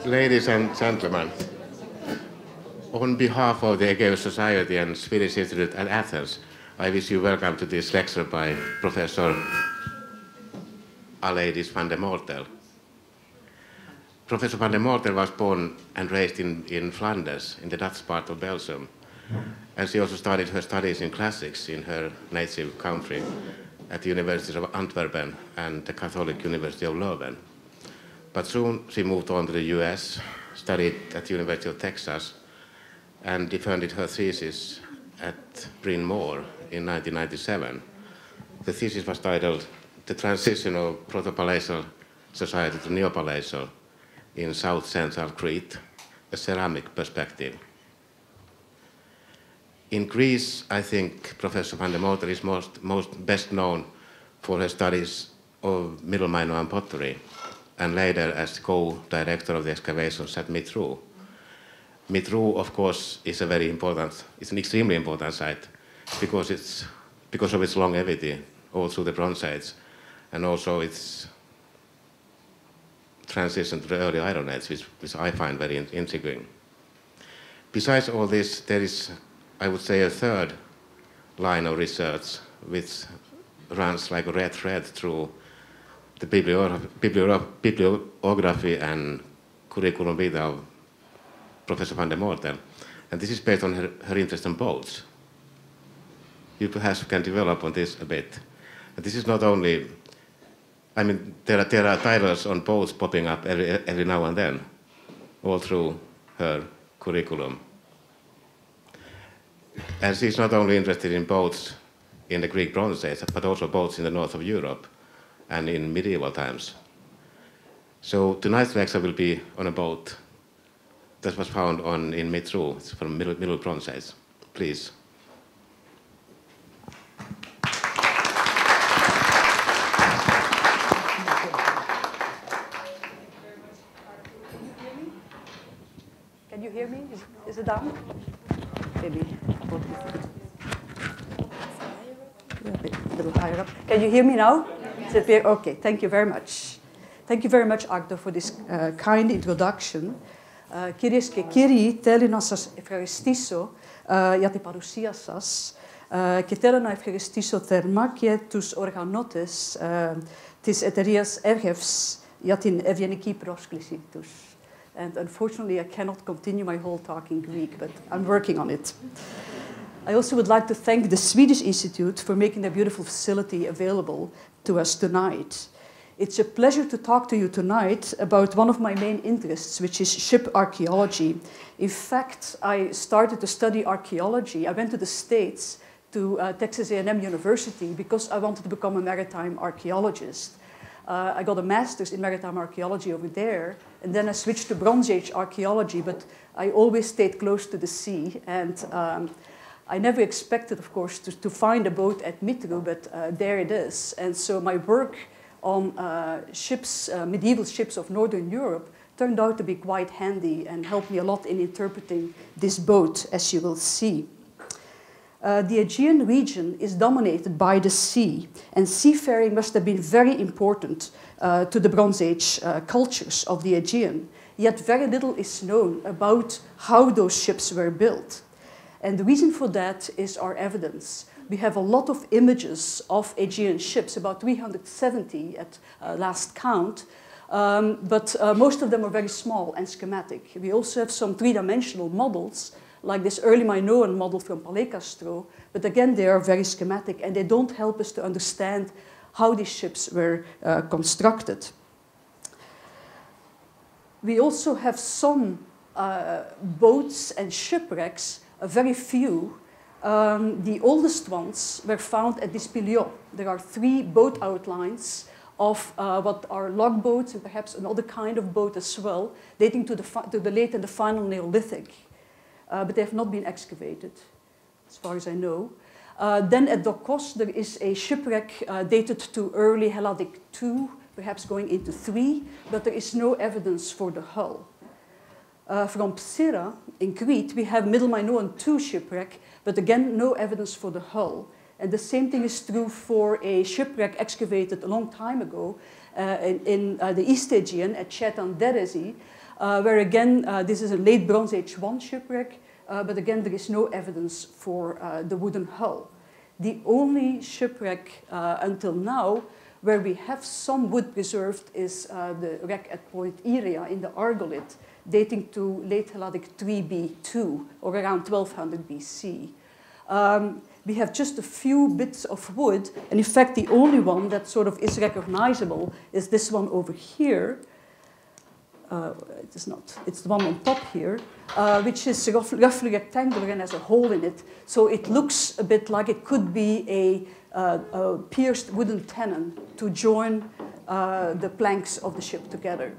Ladies and gentlemen, on behalf of the Egeus Society and Swedish Institute at Athens, I wish you welcome to this lecture by Professor Aleidis van der Mortel. Professor van der Mortel was born and raised in Flanders, in the Dutch part of Belgium, and she also started her studies in classics in her native country at the University of Antwerpen and the Catholic University of Leuven. But soon she moved on to the US, studied at the University of Texas, and defended her thesis at Bryn Mawr in 1997. The thesis was titled The Transition of Protopalatial Society to Neopalatial in South Central Crete, a Ceramic Perspective. In Greece, I think Professor van der Mortel is best known for her studies of Middle Minoan pottery, and later as co-director of the excavations at Mitrou. Mitrou, of course, is an extremely important site because of its longevity all through the Bronze Age, and also its transition to the early Iron Age, which I find very intriguing. Besides all this, there is, I would say, a third line of research which runs like a red thread through the bibliography and curriculum vitae of Professor van der Mortel, and this is based on her interest in boats. You perhaps can develop on this a bit. But this is not only, I mean, there are titles on boats popping up every now and then, all through her curriculum. And she's not only interested in boats in the Greek Bronze Age, but also boats in the north of Europe and in medieval times. So tonight's lecture will be on a boat that was found in Mitrou. It's from Middle Bronze Age. Please. Can you hear me? Is it down? Maybe. A little higher up. Can you hear me now? Is it there? Okay, thank you very much. Thank you very much, Agdo, for this kind introduction. Kyries και κύριοι, θέλω να σας ευχαριστήσω για την παρουσία σας και θέλω να ευχαριστήσω θερμά και τους οργανώτες της εταιρείας Ergefs για την ευγενική πρόσκληση τους. And unfortunately, I cannot continue my whole talk in Greek, but I'm working on it. I also would like to thank the Swedish Institute for making their beautiful facility available to us tonight. It's a pleasure to talk to you tonight about one of my main interests, which is ship archaeology. In fact, I started to study archaeology. I went to the States, to Texas A&M University, because I wanted to become a maritime archaeologist. I got a master's in maritime archaeology over there, and then I switched to Bronze Age archaeology, but I always stayed close to the sea, and I never expected, of course, to find a boat at Mitrou, but there it is. And so my work on ships, medieval ships of Northern Europe, turned out to be quite handy and helped me a lot in interpreting this boat, as you will see. The Aegean region is dominated by the sea, and seafaring must have been very important to the Bronze Age cultures of the Aegean. Yet very little is known about how those ships were built. And the reason for that is our evidence. We have a lot of images of Aegean ships, about 370 at last count, but most of them are very small and schematic. We also have some three-dimensional models, like this early Minoan model from Palekastro, but again, they are very schematic, and they don't help us to understand how these ships were constructed. We also have some boats and shipwrecks, very few. The oldest ones were found at Dispilion. There are 3 boat outlines of what are logboats and perhaps another kind of boat as well, dating to the late and the final Neolithic. But they have not been excavated, as far as I know. Then at Dokos, there is a shipwreck dated to early Helladic II, perhaps going into 3, but there is no evidence for the hull. From Psira in Crete, we have Middle Minoan II shipwreck, but again, no evidence for the hull. And the same thing is true for a shipwreck excavated a long time ago in the East Aegean at Chetan Deresi, where again, this is a late Bronze Age 1 shipwreck, but again, there is no evidence for the wooden hull. The only shipwreck until now where we have some wood preserved is the wreck at Point Iria in the Argolith, dating to late Helladic 3b2, or around 1200 BC. We have just a few bits of wood, and in fact the only one that sort of is recognizable is this one over here. It is not, it's the one on top here, which is roughly rectangular and has a hole in it. So it looks a bit like it could be a pierced wooden tenon to join the planks of the ship together.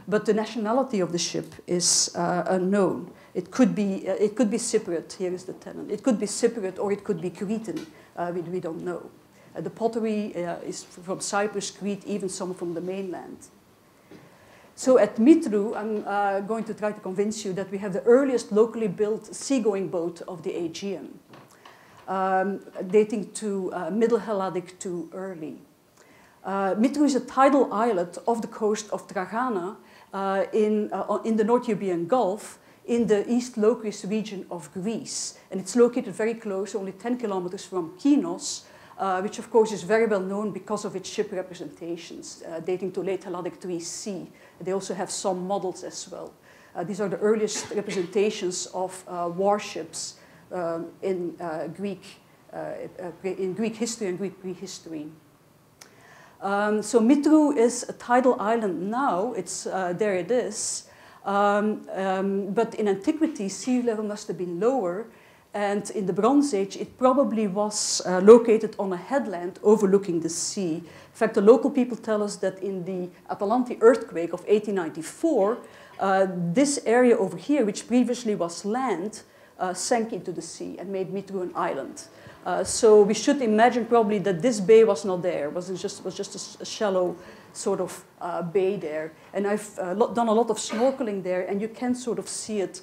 But the nationality of the ship is unknown. It could be Cypriot. Here is the tenon. It could be Cypriot or it could be Cretan. We don't know. The pottery is from Cyprus, Crete, even some from the mainland. So at Mitru, I'm going to try to convince you that we have the earliest locally built seagoing boat of the Aegean, dating to Middle Helladic to early. Mitru is a tidal islet off the coast of Tragana in the North Euboean Gulf in the East Locris region of Greece. And it's located very close, only 10 kilometers from Kinos, which of course is very well known because of its ship representations, dating to late Helladic 3C. They also have some models as well. These are the earliest representations of warships in Greek history and Greek prehistory. So Mitru is a tidal island now. It's there it is. But in antiquity, sea level must have been lower. And in the Bronze Age, it probably was located on a headland overlooking the sea. In fact, the local people tell us that in the Atalanti earthquake of 1894, this area over here, which previously was land, sank into the sea and made Mitru an island. So we should imagine probably that this bay was not there. It was just a shallow sort of bay there. And I've done a lot of snorkeling there, and you can sort of see it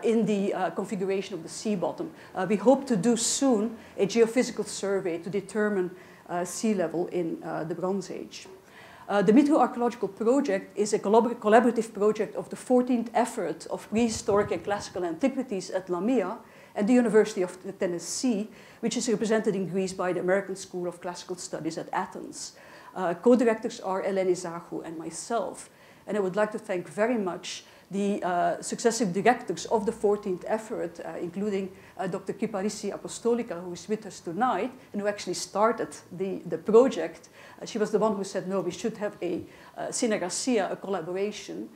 in the configuration of the sea bottom. We hope to do soon a geophysical survey to determine sea level in the Bronze Age. The Mitru Archaeological Project is a collaborative project of the 14th effort of prehistoric and classical antiquities at Lamia and the University of Tennessee, which is represented in Greece by the American School of Classical Studies at Athens. Co-directors are Eleni Zaghou and myself. And I would like to thank very much the successive directors of the 14th effort, including Dr. Kiparissi Apostolika, who is with us tonight, and who actually started the project. She was the one who said, no, we should have a synergasia, a collaboration.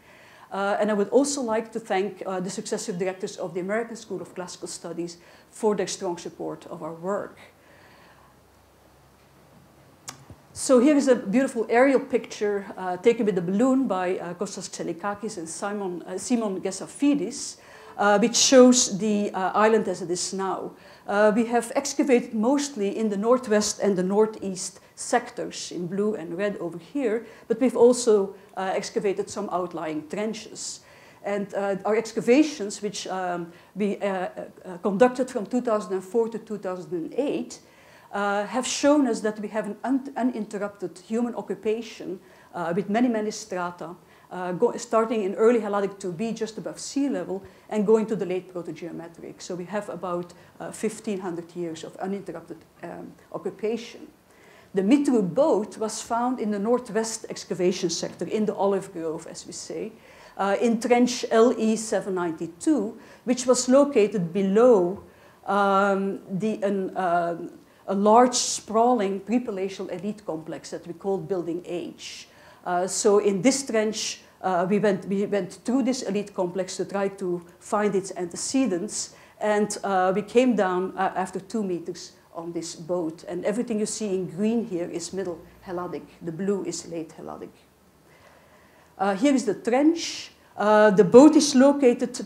And I would also like to thank the successive directors of the American School of Classical Studies for their strong support of our work. So here is a beautiful aerial picture taken with a balloon by Kostas Xelikakis and Simon Gesafidis, which shows the island as it is now. We have excavated mostly in the northwest and the northeast sectors in blue and red over here, but we've also excavated some outlying trenches. And our excavations, which we conducted from 2004 to 2008, have shown us that we have an uninterrupted human occupation with many, many strata, starting in early Helladic 2b, just above sea level, and going to the late Proto-Geometric. So we have about 1,500 years of uninterrupted occupation. The Mitru boat was found in the northwest excavation sector, in the olive grove, as we say, in trench LE 792, which was located below a large, sprawling pre-palatial elite complex that we called Building H. So in this trench, we went through this elite complex to try to find its antecedents, and we came down after 2 meters on this boat. And everything you see in green here is Middle Helladic. The blue is late Helladic. Here is the trench. The boat is located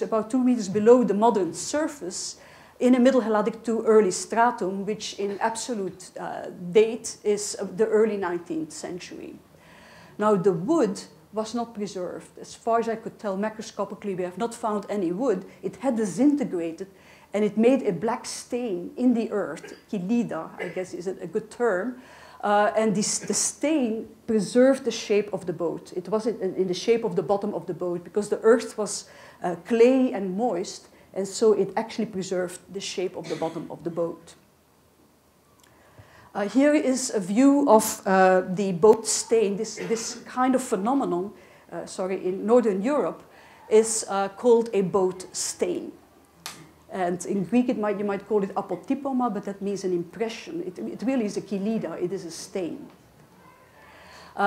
about 2 meters below the modern surface, in a Middle Helladic to early stratum, which in absolute date is the early 19th century. Now, the wood was not preserved. As far as I could tell macroscopically, we have not found any wood. It had disintegrated, and it made a black stain in the earth. Kilida, I guess, is a good term. And the stain preserved the shape of the boat. It was in the shape of the bottom of the boat because the earth was clay and moist, and so it actually preserved the shape of the bottom of the boat. Here is a view of the boat stain. This kind of phenomenon, in Northern Europe, is called a boat stain. And in Greek, you might call it apotypoma, but that means an impression. It really is a kilida. It is a stain.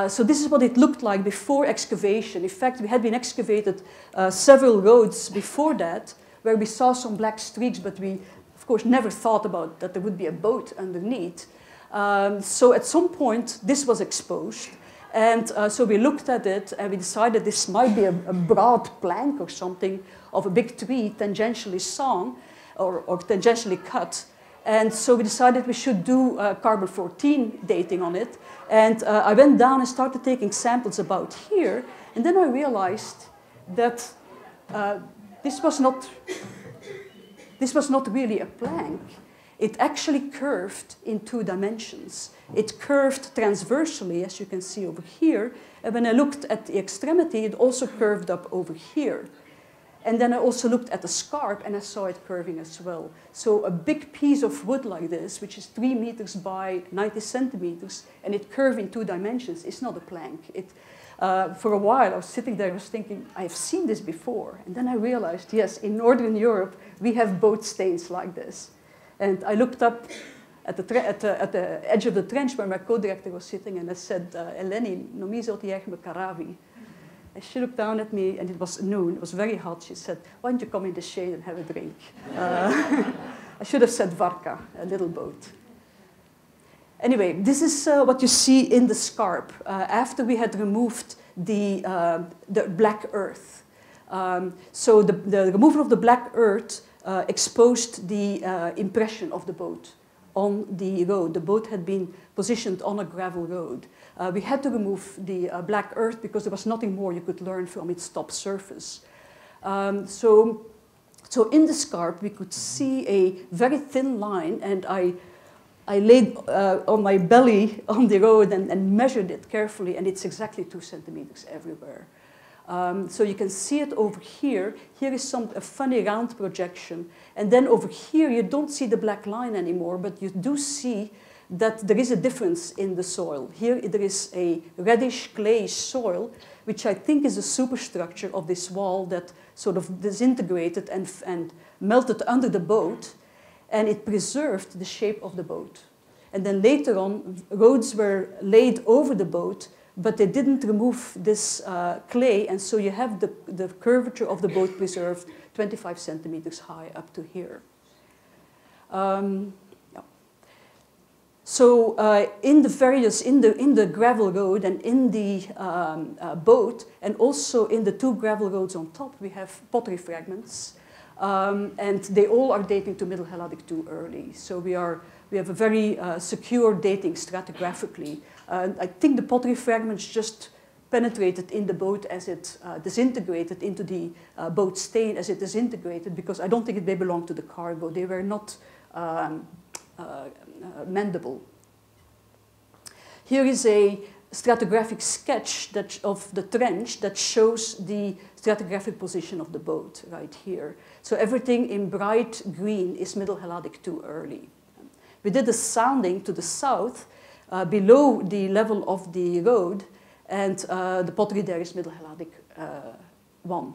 So this is what it looked like before excavation. In fact, we had been excavated several roads before that, where we saw some black streaks, but we, of course, never thought about that there would be a boat underneath. So at some point, this was exposed. And so we looked at it, and we decided this might be a broad plank or something of a big tree tangentially sawn or tangentially cut. And so we decided we should do carbon-14 dating on it. And I went down and started taking samples about here. And then I realized that this was not really a plank. It actually curved in 2 dimensions. It curved transversely, as you can see over here. And when I looked at the extremity, it also curved up over here. And then I also looked at the scarp, and I saw it curving as well. So a big piece of wood like this, which is 3 meters by 90 centimeters, and it curved in 2 dimensions, is not a plank. For a while, I was sitting there, I was thinking, I have seen this before. And then I realized, yes, in Northern Europe, we have boat stains like this. And I looked up at the edge of the trench where my co-director was sitting, and I said, Eleni, nomi zoti me karavi. And she looked down at me, and it was noon. It was very hot. She said, why don't you come in the shade and have a drink? I should have said varka, a little boat. Anyway, this is what you see in the scarp after we had removed the black earth. So the removal of the black earth exposed the impression of the boat on the road. The boat had been positioned on a gravel road. We had to remove the black earth because there was nothing more you could learn from its top surface. So in the scarp, we could see a very thin line, and I laid on my belly on the road and measured it carefully, and it's exactly 2 centimeters everywhere. So you can see it over here. Here is a funny round projection. And then over here, you don't see the black line anymore, but you do see that there is a difference in the soil. Here there is a reddish clay soil, which I think is a superstructure of this wall that sort of disintegrated and melted under the boat, and it preserved the shape of the boat. And then later on, roads were laid over the boat, but they didn't remove this clay, and so you have the curvature of the boat preserved 25 centimeters high up to here. So in the gravel road and in the boat, and also in the 2 gravel roads on top, we have pottery fragments, and they all are dating to Middle Helladic II early. So we have a very secure dating stratigraphically. I think the pottery fragments just penetrated in the boat as it disintegrated into the boat stain as it disintegrated, because I don't think they belonged to the cargo. They were not mendable. Here is a stratigraphic sketch of the trench that shows the stratigraphic position of the boat right here. So everything in bright green is Middle Helladic II early. We did a sounding to the south below the level of the road, and the pottery there is Middle Helladic I.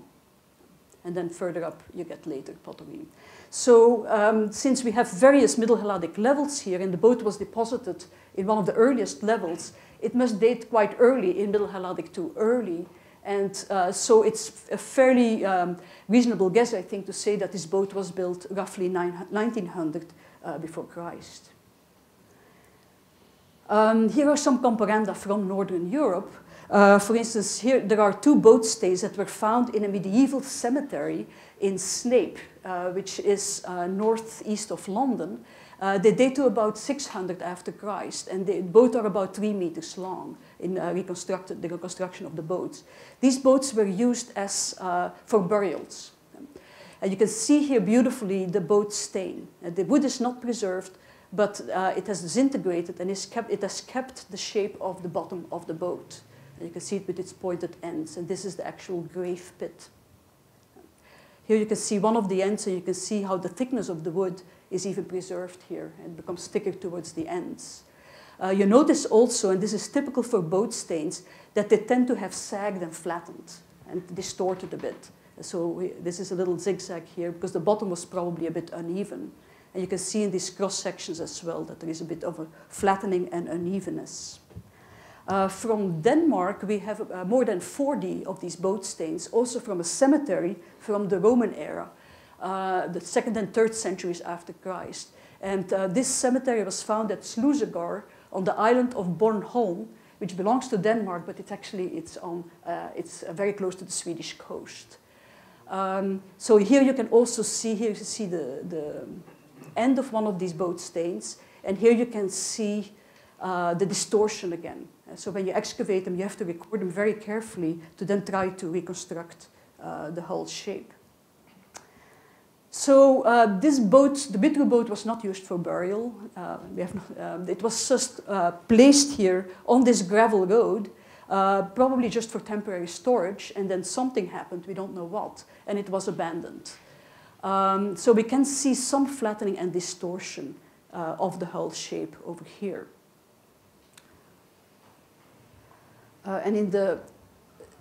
And then further up, you get later pottery. So since we have various Middle Helladic levels here, and the boat was deposited in one of the earliest levels, it must date quite early in Middle Helladic II early. And so it's a fairly reasonable guess, I think, to say that this boat was built roughly 1900 before Christ. Here are some comparanda from Northern Europe. For instance, here there are 2 boat stays that were found in a medieval cemetery in Snape, which is northeast of London. They date to about 600 after Christ, and both are about 3 meters long in the reconstruction of the boats. These boats were used as for burials. And you can see here beautifully the boat stain. The wood is not preserved, but it has disintegrated and it has kept the shape of the bottom of the boat. And you can see it with its pointed ends, and this is the actual grave pit. Here you can see one of the ends, and you can see how the thickness of the wood is even preserved here, and becomes thicker towards the ends. You notice also, and this is typical for boat stains, that they tend to have sagged and flattened and distorted a bit. So this is a little zigzag here, because the bottom was probably a bit uneven. And you can see in these cross sections as well that there is a bit of a flattening and unevenness. From Denmark, we have more than 40 of these boat stains, also from a cemetery from the Roman era, the 2nd and 3rd centuries after Christ. And this cemetery was found at Sluisegaard on the island of Bornholm, which belongs to Denmark, but it's very close to the Swedish coast. So here you can also see, here you see the end of one of these boat stains, and here you can see the distortion again. So when you excavate them, you have to record them very carefully to then try to reconstruct the hull shape. So this boat, the Bitru boat, was not used for burial. It was just placed here on this gravel road, probably just for temporary storage, and then something happened, we don't know what, and it was abandoned. So we can see some flattening and distortion of the hull shape over here. And in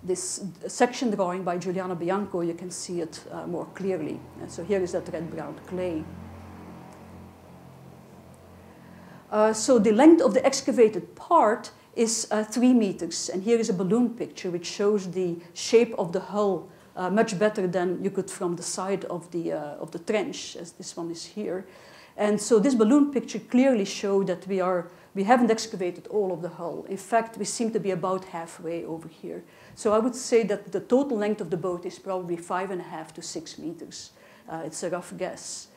this section drawing by Giuliano Bianco, you can see it more clearly. And so here is that red-brown clay. So the length of the excavated part is 3 meters. And here is a balloon picture which shows the shape of the hull much better than you could from the side of the trench, as this one is here. And so this balloon picture clearly shows that we haven't excavated all of the hull. In fact, we seem to be about halfway over here. So I would say that the total length of the boat is probably 5.5 to 6 meters. It's a rough guess.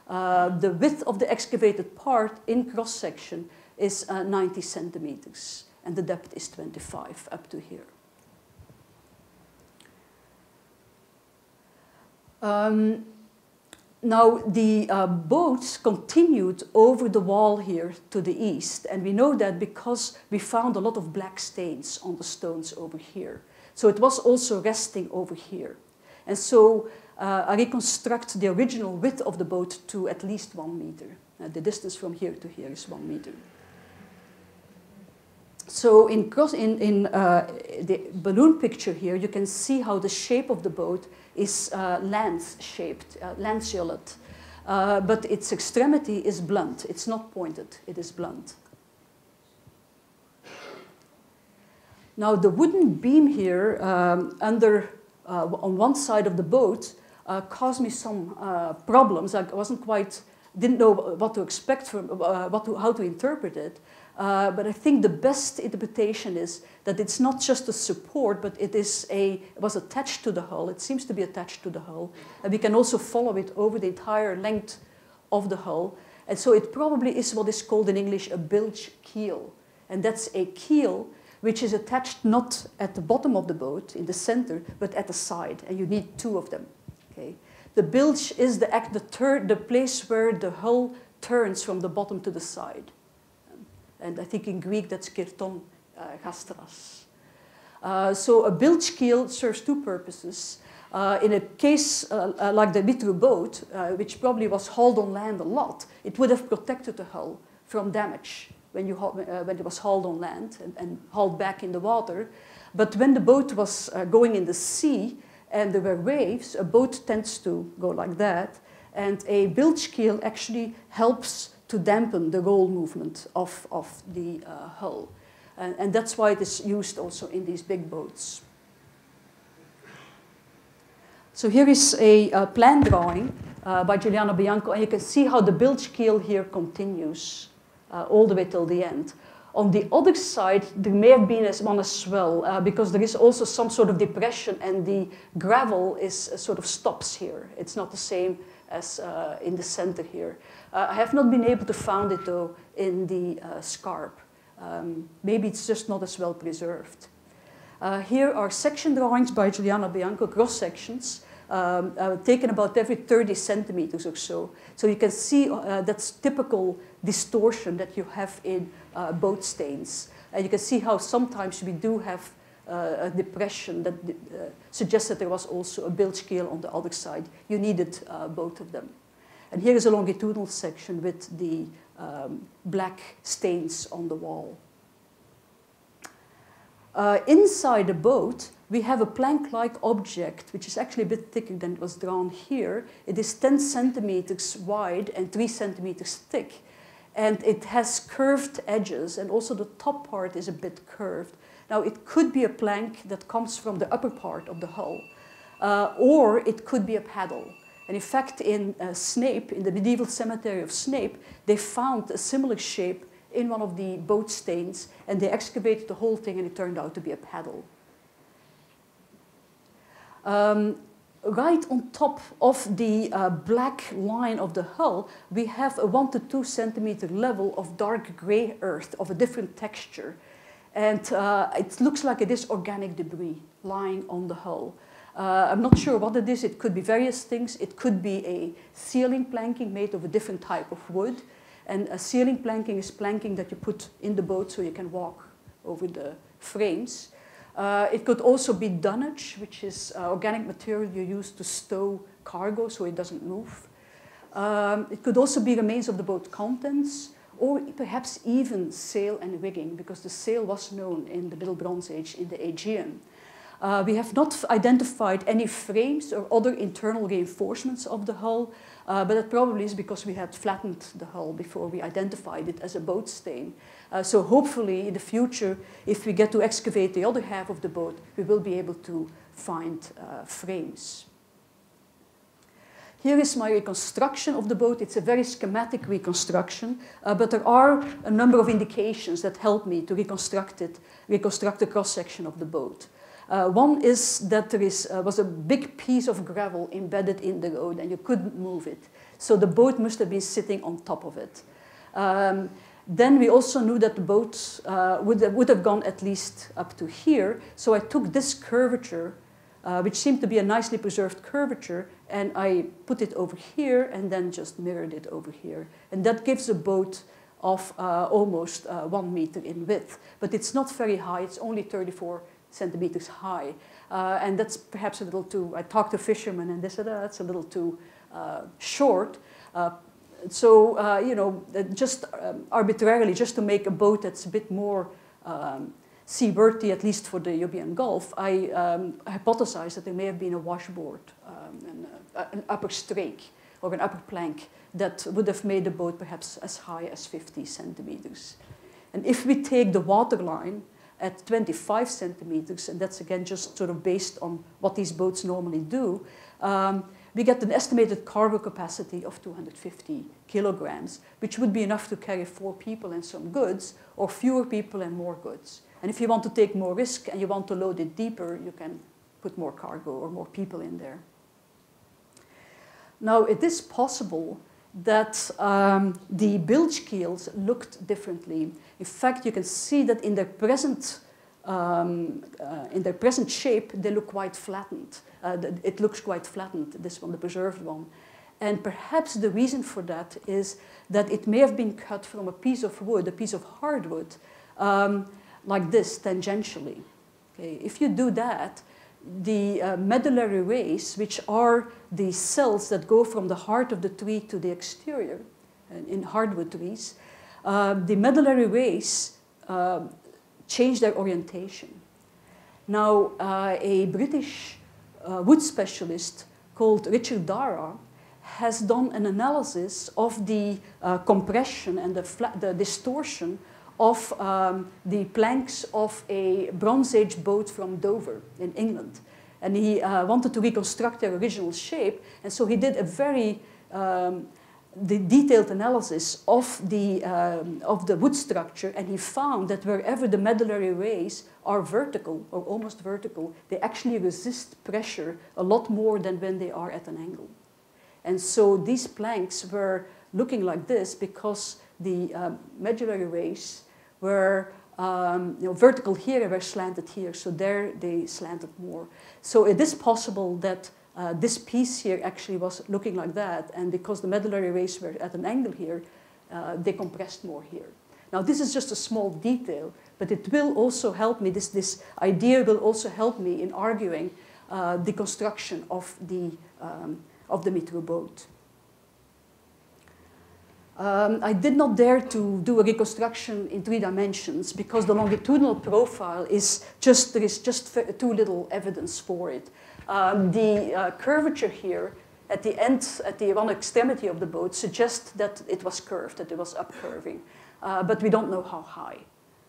The width of the excavated part in cross-section is 90 centimeters, and the depth is 25 up to here. Now, the boats continued over the wall here to the east, and we know that because we found a lot of black stains on the stones over here. So it was also resting over here. And so I reconstruct the original width of the boat to at least 1 meter. The distance from here to here is 1 meter. So in the balloon picture here, you can see how the shape of the boat is lance-shaped, lanceolate. But its extremity is blunt. It's not pointed, it is blunt. Now the wooden beam here on one side of the boat caused me some problems. I didn't know what to expect from, how to interpret it. But I think the best interpretation is that it's not just a support, but it was attached to the hull. It seems to be attached to the hull. And we can also follow it over the entire length of the hull. And so it probably is what is called in English a bilge keel. And that's a keel which is attached not at the bottom of the boat, in the center, but at the side. And you need 2 of them. Okay? The bilge is the place where the hull turns from the bottom to the side. And I think in Greek that's kirton gastras. So a bilge keel serves 2 purposes. In a case like the Bitru boat, which probably was hauled on land a lot, it would have protected the hull from damage when it was hauled on land and hauled back in the water. But when the boat was going in the sea and there were waves, a boat tends to go like that. And a bilge keel actually helps to dampen the roll movement of the hull. And that's why it is used also in these big boats. So here is a plan drawing by Giuliano Bianco, and you can see how the bilge keel here continues all the way till the end. On the other side, there may have been one as well, because there is also some sort of depression, and the gravel sort of stops here. It's not the same as in the center here. I have not been able to find it, though, in the scarp. Maybe it's just not as well preserved. Here are section drawings by Giuliano Bianco, cross-sections, taken about every 30 centimeters or so. So you can see that's typical distortion that you have in boat stains. And you can see how sometimes we do have a depression that suggests that there was also a bilge keel on the other side. You needed both of them. And here is a longitudinal section with the black stains on the wall. Inside the boat, we have a plank-like object, which is actually a bit thicker than it was drawn here. It is 10 centimeters wide and 3 centimeters thick. And it has curved edges, and also the top part is a bit curved. Now, it could be a plank that comes from the upper part of the hull, or it could be a paddle. And in fact, in Snape, in the medieval cemetery of Snape, they found a similar shape in one of the boat stains, and they excavated the whole thing, and it turned out to be a paddle. Right on top of the black line of the hull, we have a 1 to 2 centimeter level of dark gray earth of a different texture. And it looks like it is organic debris lying on the hull. I'm not sure what it is. It could be various things. It could be a ceiling planking made of a different type of wood. And a ceiling planking is planking that you put in the boat so you can walk over the frames. It could also be dunnage, which is organic material you use to stow cargo so it doesn't move. It could also be remains of the boat contents, or perhaps even sail and rigging, because the sail was known in the Middle Bronze Age in the Aegean. We have not identified any frames or other internal reinforcements of the hull, but that probably is because we had flattened the hull before we identified it as a boat stain. So hopefully in the future, if we get to excavate the other half of the boat, we will be able to find frames. Here is my reconstruction of the boat. It's a very schematic reconstruction, but there are a number of indications that help me to reconstruct the cross-section of the boat. One is that there was a big piece of gravel embedded in the road and you couldn't move it. So the boat must have been sitting on top of it. Then we also knew that the boat would have gone at least up to here. So I took this curvature, which seemed to be a nicely preserved curvature, and I put it over here and then just mirrored it over here. And that gives a boat of almost 1 meter in width. But it's not very high. It's only 34 centimeters high. And that's perhaps a little too, I talked to fishermen and they said, oh, that's a little too short. So, you know, just arbitrarily, just to make a boat that's a bit more seaworthy, at least for the Euboean Gulf, I hypothesized that there may have been a washboard, an upper strake or an upper plank that would have made the boat perhaps as high as 50 centimeters. And if we take the waterline at 25 centimeters, and that's again just sort of based on what these boats normally do, we get an estimated cargo capacity of 250 kilograms, which would be enough to carry 4 people and some goods, or fewer people and more goods. And if you want to take more risk and you want to load it deeper, you can put more cargo or more people in there. Now, it is possible that the bilge keels looked differently. In fact, you can see that in their present shape, they look quite flattened. It looks quite flattened, this one, the preserved one. And perhaps the reason for that is that it may have been cut from a piece of wood, a piece of hardwood, like this, tangentially. Okay? If you do that, the medullary rays, which are the cells that go from the heart of the tree to the exterior, in hardwood trees, the medullary rays change their orientation. Now, a British wood specialist called Richard Dara has done an analysis of the compression and the distortion of the planks of a Bronze Age boat from Dover in England. And he wanted to reconstruct their original shape, and so he did a very detailed analysis of the wood structure, and he found that wherever the medullary rays are vertical, or almost vertical, they actually resist pressure a lot more than when they are at an angle. And so these planks were looking like this because the medullary rays were vertical here and were slanted here, so there they slanted more. So it is possible that this piece here actually was looking like that, and because the medullary rays were at an angle here, they compressed more here. Now this is just a small detail, but it will also help me, this idea will also help me in arguing the construction of the Mitro boat. I did not dare to do a reconstruction in 3 dimensions because the longitudinal profile is just, there is just too little evidence for it. The curvature here at the end, at the one extremity of the boat, suggests that it was curved, that it was upcurving. But we don't know how high.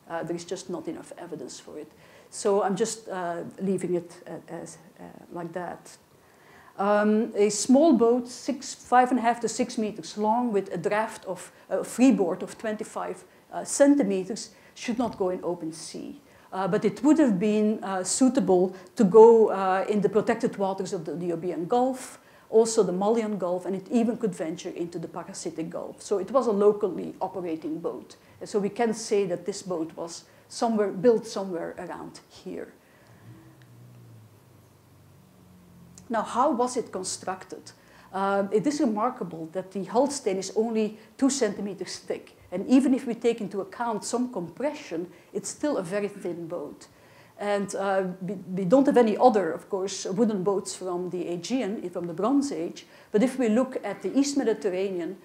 There is just not enough evidence for it. So I'm just leaving it as like that. A small boat, 5.5 to 6 meters long, with a draft of a freeboard of 25 centimeters, should not go in open sea. But it would have been suitable to go in the protected waters of the Libyan Gulf, also the Malian Gulf, and it even could venture into the Parasitic Gulf. So it was a locally operating boat. And so we can say that this boat was built somewhere around here. Now, how was it constructed? It is remarkable that the hull stain is only 2 centimeters thick. And even if we take into account some compression, it's still a very thin boat. And we don't have any other, of course, wooden boats from the Aegean, from the Bronze Age. But if we look at the East Mediterranean,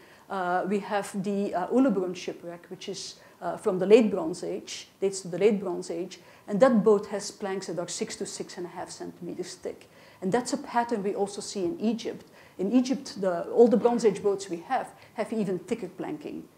we have the Ulebrun shipwreck, which is from the Late Bronze Age, dates to the Late Bronze Age. And that boat has planks that are 6 to 6.5 centimeters thick. And that's a pattern we also see in Egypt. In Egypt, all the Bronze Age boats we have even thicker planking.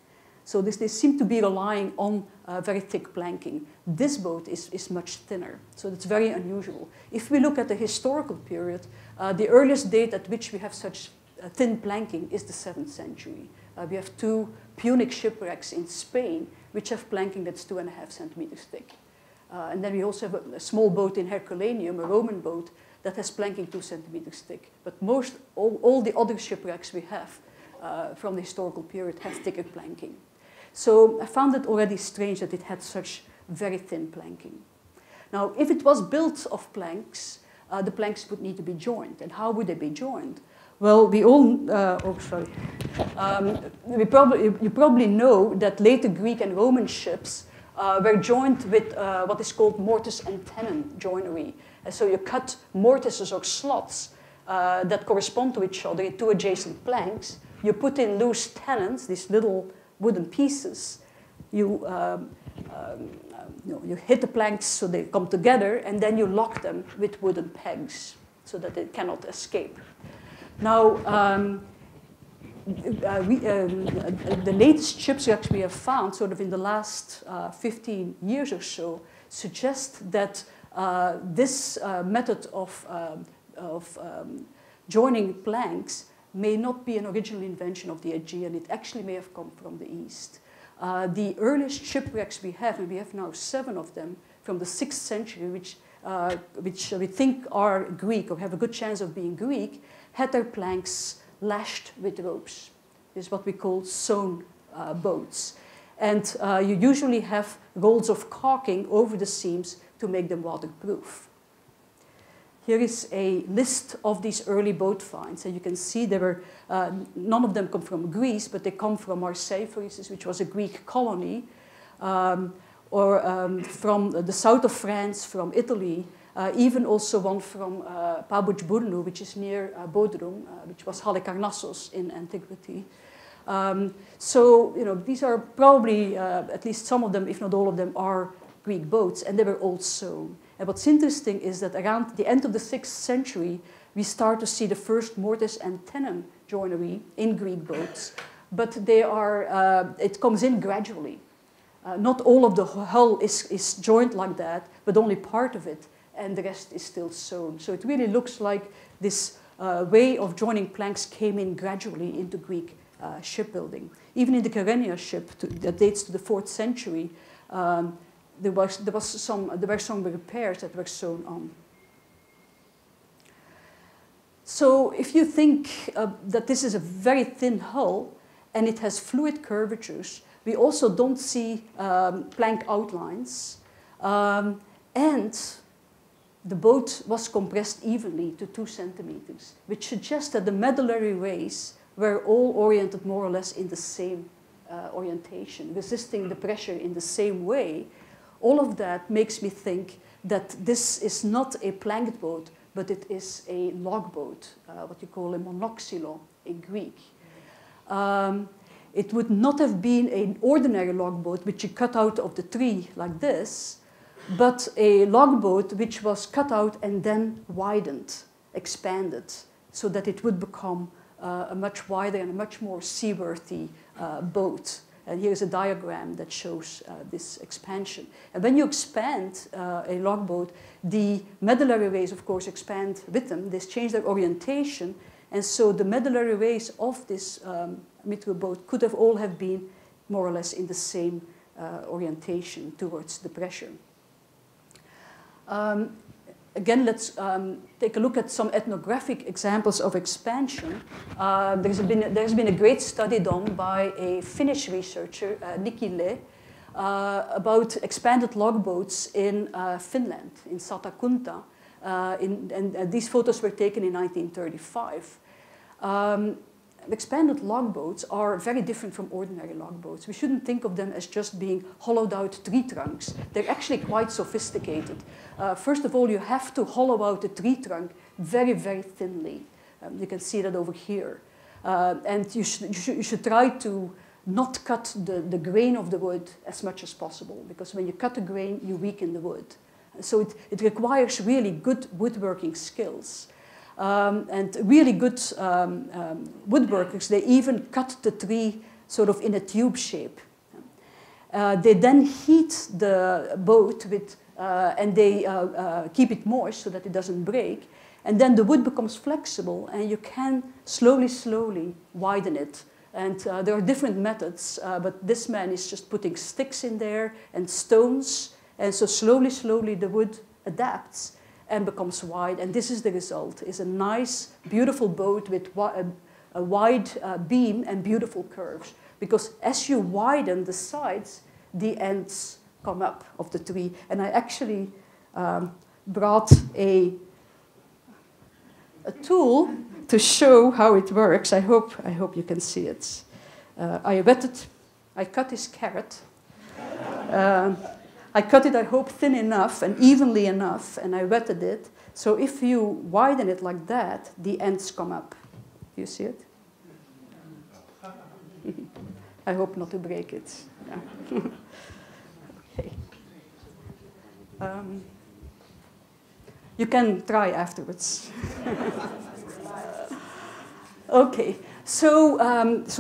So they seem to be relying on very thick planking. This boat is much thinner, so it's very unusual. If we look at the historical period, the earliest date at which we have such thin planking is the 7th century. We have 2 Punic shipwrecks in Spain, which have planking that's 2.5 centimeters thick. And then we also have a small boat in Herculaneum, a Roman boat, that has planking 2 centimeters thick. But all the other shipwrecks we have from the historical period have thicker planking. So I found it already strange that it had such very thin planking. Now, if it was built of planks, the planks would need to be joined. And how would they be joined? Well, we all, you probably know that later Greek and Roman ships were joined with what is called mortise and tenon joinery. And so you cut mortises or slots that correspond to each other in 2 adjacent planks. You put in loose tenons, these little wooden pieces. You hit the planks so they come together, and then you lock them with wooden pegs so that they cannot escape. Now, the latest shipwrecks we have found, sort of in the last 15 years or so, suggest that this method of joining planks may not be an original invention of the Aegean. It actually may have come from the East. The earliest shipwrecks we have, and we have now 7 of them, from the 6th century, which we think are Greek or have a good chance of being Greek, had their planks lashed with ropes. This is what we call sewn boats. And you usually have rolls of caulking over the seams to make them waterproof. Here is a list of these early boat finds. And you can see there were, none of them come from Greece, but they come from Marseille, for instance, which was a Greek colony, or from the south of France, from Italy, even also one from Pabuç-Burnu, which is near Bodrum, which was Halikarnassos in antiquity. So, these are probably, at least some of them, if not all of them, are Greek boats, and they were all sewn. And what's interesting is that around the end of the 6th century, we start to see the first mortise and tenon joinery in Greek boats, but they are, it comes in gradually. Not all of the hull is joined like that, but only part of it, and the rest is still sewn. So it really looks like this way of joining planks came in gradually into Greek shipbuilding. Even in the Kyrenia ship that dates to the 4th century, there were some repairs that were sewn on. So if you think that this is a very thin hull and it has fluid curvatures, we also don't see plank outlines. And the boat was compressed evenly to 2 centimeters, which suggests that the medullary rays were all oriented more or less in the same orientation, resisting the pressure in the same way. All of that makes me think that this is not a planked boat, but it is a log boat, what you call a monoxylon in Greek. It would not have been an ordinary log boat which you cut out of the tree like this, but a log boat which was cut out and then widened, expanded, so that it would become a much wider and a much more seaworthy boat. And here's a diagram that shows this expansion. And when you expand a log boat, the medullary rays, of course, expand with them. They change their orientation. And so the medullary rays of this Mithra boat could have all have been more or less in the same orientation towards the pressure. Again, let's take a look at some ethnographic examples of expansion. There's been a great study done by a Finnish researcher, Nikki Le, about expanded log boats in Finland, in Satakunta. And these photos were taken in 1935. Expanded log boats are very different from ordinary log boats. We shouldn't think of them as just being hollowed out tree trunks. They're actually quite sophisticated. First of all, you have to hollow out the tree trunk very, very thinly. You can see that over here. And you should try to not cut the grain of the wood as much as possible, because when you cut the grain, you weaken the wood. So it requires really good woodworking skills. And really good woodworkers, they even cut the tree sort of in a tube shape. They then heat the boat with, and they keep it moist so that it doesn't break. And then the wood becomes flexible, and you can slowly widen it. And there are different methods, but this man is just putting sticks in there and stones. And so slowly the wood adapts and becomes wide. And this is the result, is a nice, beautiful boat with a wide beam and beautiful curves. Because as you widen the sides, the ends come up of the tree. And I actually brought a tool to show how it works. I hope you can see it. I cut this carrot. I cut it, I hope, thin enough and evenly enough, and I wetted it. So if you widen it like that, the ends come up. Do you see it? I hope not to break it. Yeah. Okay. You can try afterwards. Okay. So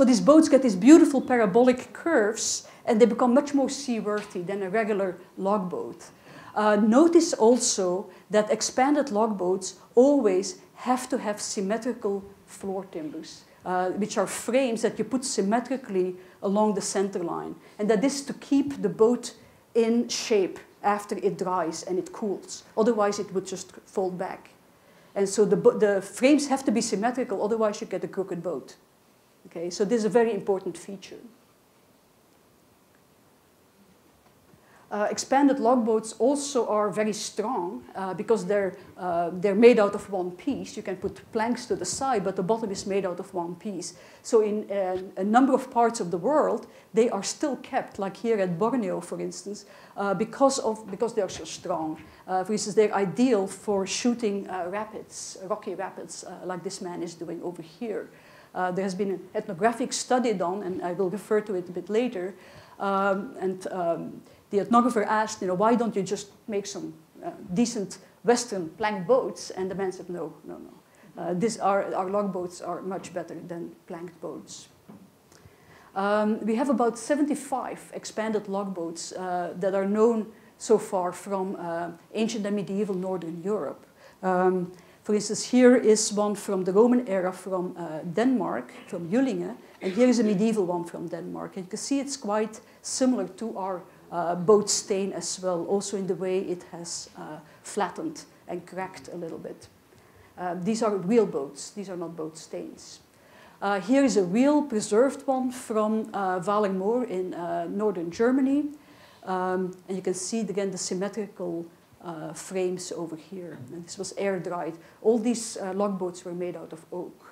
these boats get these beautiful parabolic curves, and they become much more seaworthy than a regular log boat. Notice also that expanded log boats always have to have symmetrical floor timbers, which are frames that you put symmetrically along the center line. And that is to keep the boat in shape after it dries and it cools. Otherwise, it would just fold back. And so the frames have to be symmetrical, otherwise you get a crooked boat. Okay, so this is a very important feature. Expanded log boats also are very strong because they're made out of one piece. You can put planks to the side, but the bottom is made out of one piece. So in a number of parts of the world, they are still kept, like here at Borneo, for instance, because they are so strong. For instance, they're ideal for shooting rapids, rocky rapids, like this man is doing over here. There has been an ethnographic study done, and I will refer to it a bit later. The ethnographer asked, why don't you just make some decent Western plank boats? And the man said, no. Our log boats are much better than planked boats. We have about 75 expanded log boats that are known so far from ancient and medieval Northern Europe. For instance, here is one from the Roman era from Denmark, from Jyllinge, and here is a medieval one from Denmark. And you can see it's quite similar to our boat stain as well, also in the way it has flattened and cracked a little bit. These are real boats, these are not boat stains. Here is a real preserved one from Valenmoor in northern Germany. And you can see again the symmetrical frames over here. And this was air dried. All these logboats were made out of oak.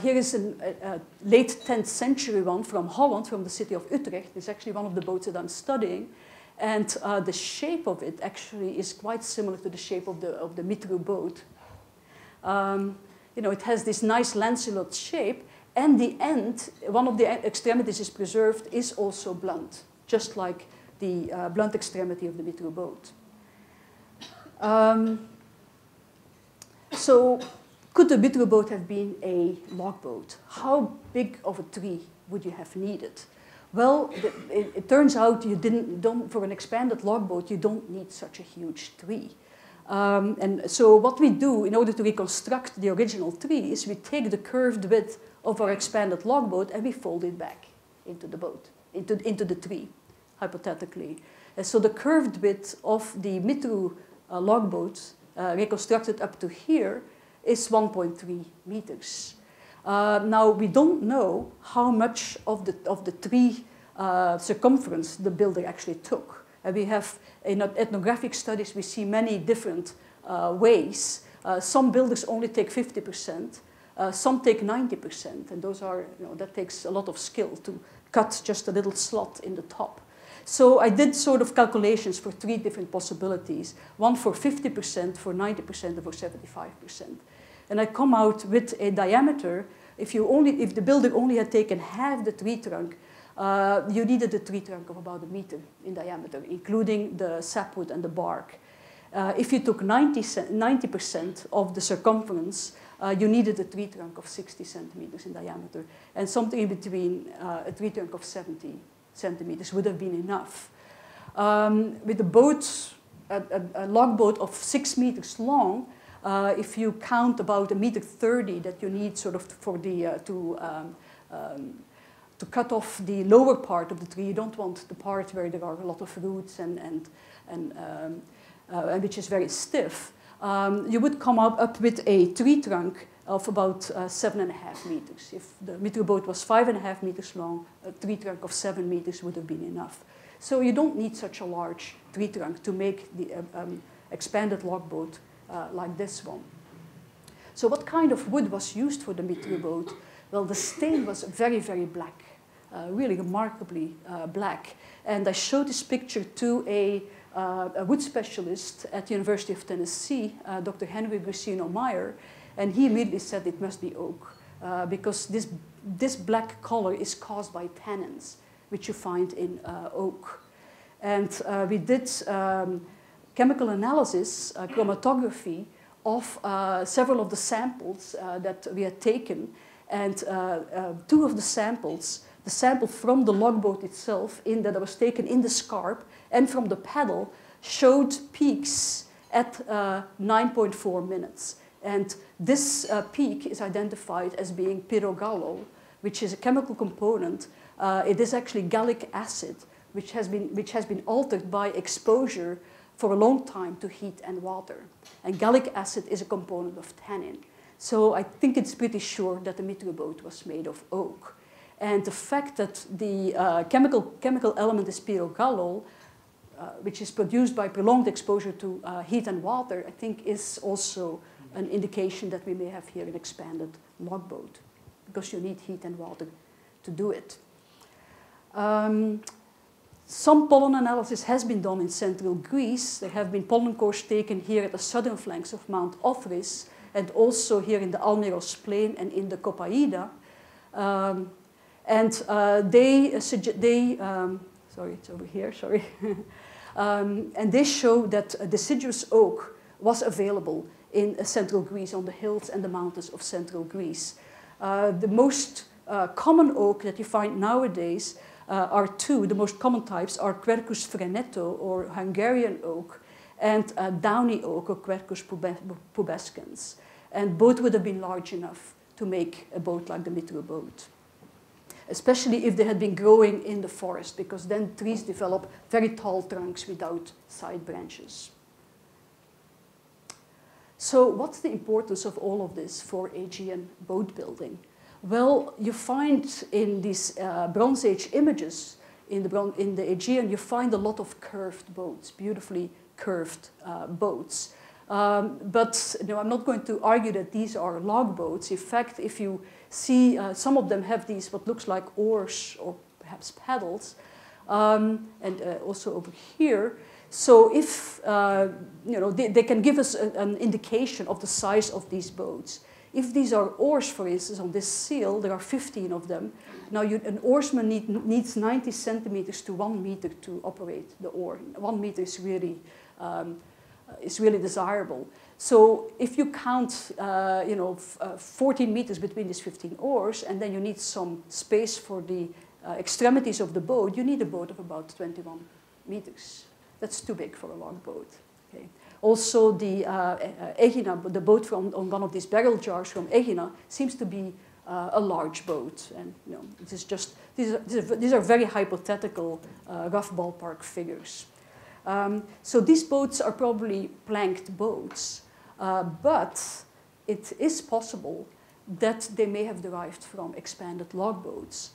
Here is a late 10th century one from Holland, from the city of Utrecht. It's actually one of the boats that I'm studying. And the shape of it actually is quite similar to the shape of the Mitru boat. You know, it has this nice lanceolate shape, and the end, one of the extremities is preserved, is also blunt, just like the blunt extremity of the Mitru boat. So, could the Mitru boat have been a logboat? How big of a tree would you have needed? Well, it turns out for an expanded logboat, you don't need such a huge tree. And so what we do in order to reconstruct the original tree is we take the curved width of our expanded logboat and we fold it back into the boat, into the tree, hypothetically. And so the curved width of the Mitru logboat, reconstructed up to here, is 1.3 meters. Now, we don't know how much of the tree circumference the builder actually took. We have, in ethnographic studies, we see many different ways. Some builders only take 50%, some take 90%, and those are, you know, that takes a lot of skill to cut just a little slot in the top. So I did sort of calculations for 3 different possibilities, one for 50%, for 90%, and for 75%. And I come out with a diameter. If the builder only had taken half the tree trunk, you needed a tree trunk of about 1 meter in diameter, including the sapwood and the bark. If you took 90% of the circumference, you needed a tree trunk of 60 centimeters in diameter, and something in between a tree trunk of 70 centimeters would have been enough. With a boat, a logboat of 6 meters long, if you count about 1.30 meters that you need sort of for the to cut off the lower part of the tree, you don't want the part where there are a lot of roots and which is very stiff. You would come up with a tree trunk of about 7.5 meters. If the Mitru boat was 5.5 meters long, a tree trunk of 7 meters would have been enough. So you don't need such a large tree trunk to make the expanded logboat like this one. So what kind of wood was used for the Mitru boat? Well, the stain was very, very black, really remarkably black. And I showed this picture to a wood specialist at the University of Tennessee, Dr. Henry Grissino Meyer, and he immediately said it must be oak because this black color is caused by tannins, which you find in oak. And we did chemical analysis, chromatography, of several of the samples that we had taken. And 2 of the samples, the sample from the logboat itself that was taken in the scarp and from the paddle, showed peaks at 9.4 minutes. And this peak is identified as being pyrogallol, which is a chemical component. It is actually gallic acid, which has been altered by exposure for a long time to heat and water. And gallic acid is a component of tannin. So I think it's pretty sure that the Mitru boat was made of oak. And the fact that the chemical element is pyrogallol, which is produced by prolonged exposure to heat and water, I think is also an indication that we may have here an expanded logboat, because you need heat and water to do it. Some pollen analysis has been done in central Greece. There have been pollen cores taken here at the southern flanks of Mount Othris, and also here in the Almeros Plain and in the Coppaida. Sorry, it's over here, sorry. And they show that deciduous oak was available in central Greece, on the hills and the mountains of central Greece. The most common oak that you find nowadays are 2. The most common types are Quercus frenetto, or Hungarian oak, and downy oak, or Quercus pubescens. And both would have been large enough to make a boat like the Mitru boat, especially if they had been growing in the forest, because then trees develop very tall trunks without side branches. So what's the importance of all of this for Aegean boat building? Well, you find in these Bronze Age images in the Aegean, you find a lot of curved boats, beautifully curved boats. But I'm not going to argue that these are log boats. In fact, if you see, some of them have these what looks like oars or perhaps paddles, and also over here. So if they can give us an indication of the size of these boats. If these are oars, for instance, on this seal, there are 15 of them. Now, an oarsman needs 90 centimeters to 1 meter to operate the oar. 1 meter is really desirable. So if you count, 14 meters between these 15 oars, and then you need some space for the extremities of the boat, you need a boat of about 21 meters. That's too big for a log boat. Okay. Also, the Egina, the boat on one of these barrel jars from Egina, seems to be a large boat. And it is just these are very hypothetical, rough ballpark figures. So these boats are probably planked boats, but it is possible that they may have derived from expanded log boats.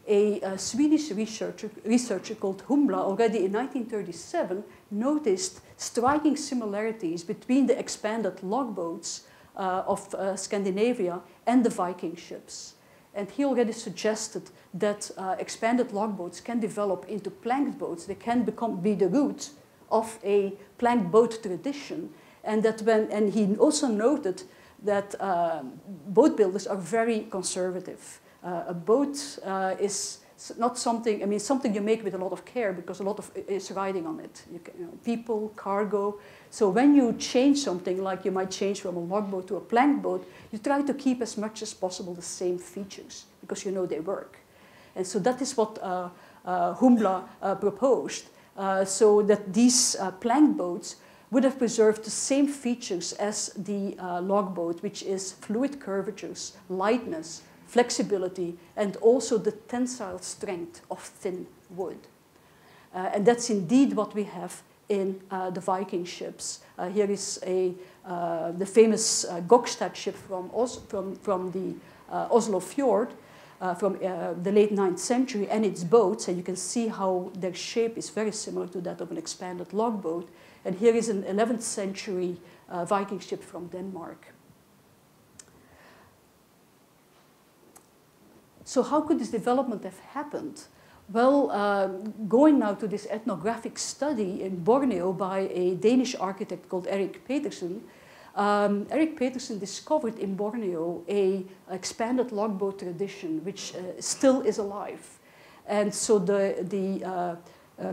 A Swedish researcher called Humla, already in 1937, noticed striking similarities between the expanded log boats of Scandinavia and the Viking ships. And he already suggested that expanded log boats can develop into planked boats. They can be the root of a planked boat tradition. And he also noted that boat builders are very conservative. A boat is not something, something you make with a lot of care because a lot of is riding on it. People, cargo. So when you change something, like you might change from a log boat to a planked boat, you try to keep as much as possible the same features because you know they work. And so that is what Humla proposed, so that these planked boats would have preserved the same features as the log boat, which is fluid curvatures, lightness, flexibility, and also the tensile strength of thin wood. And that's indeed what we have in the Viking ships. Here is the famous Gokstad ship from the Oslo Fjord from the late 9th century, and its boats, and you can see how their shape is very similar to that of an expanded log boat. And here is an 11th century Viking ship from Denmark. So how could this development have happened? Well, going now to this ethnographic study in Borneo by a Danish architect called Erik Petersen, Erik Petersen discovered in Borneo an expanded log boat tradition, which still is alive. And so the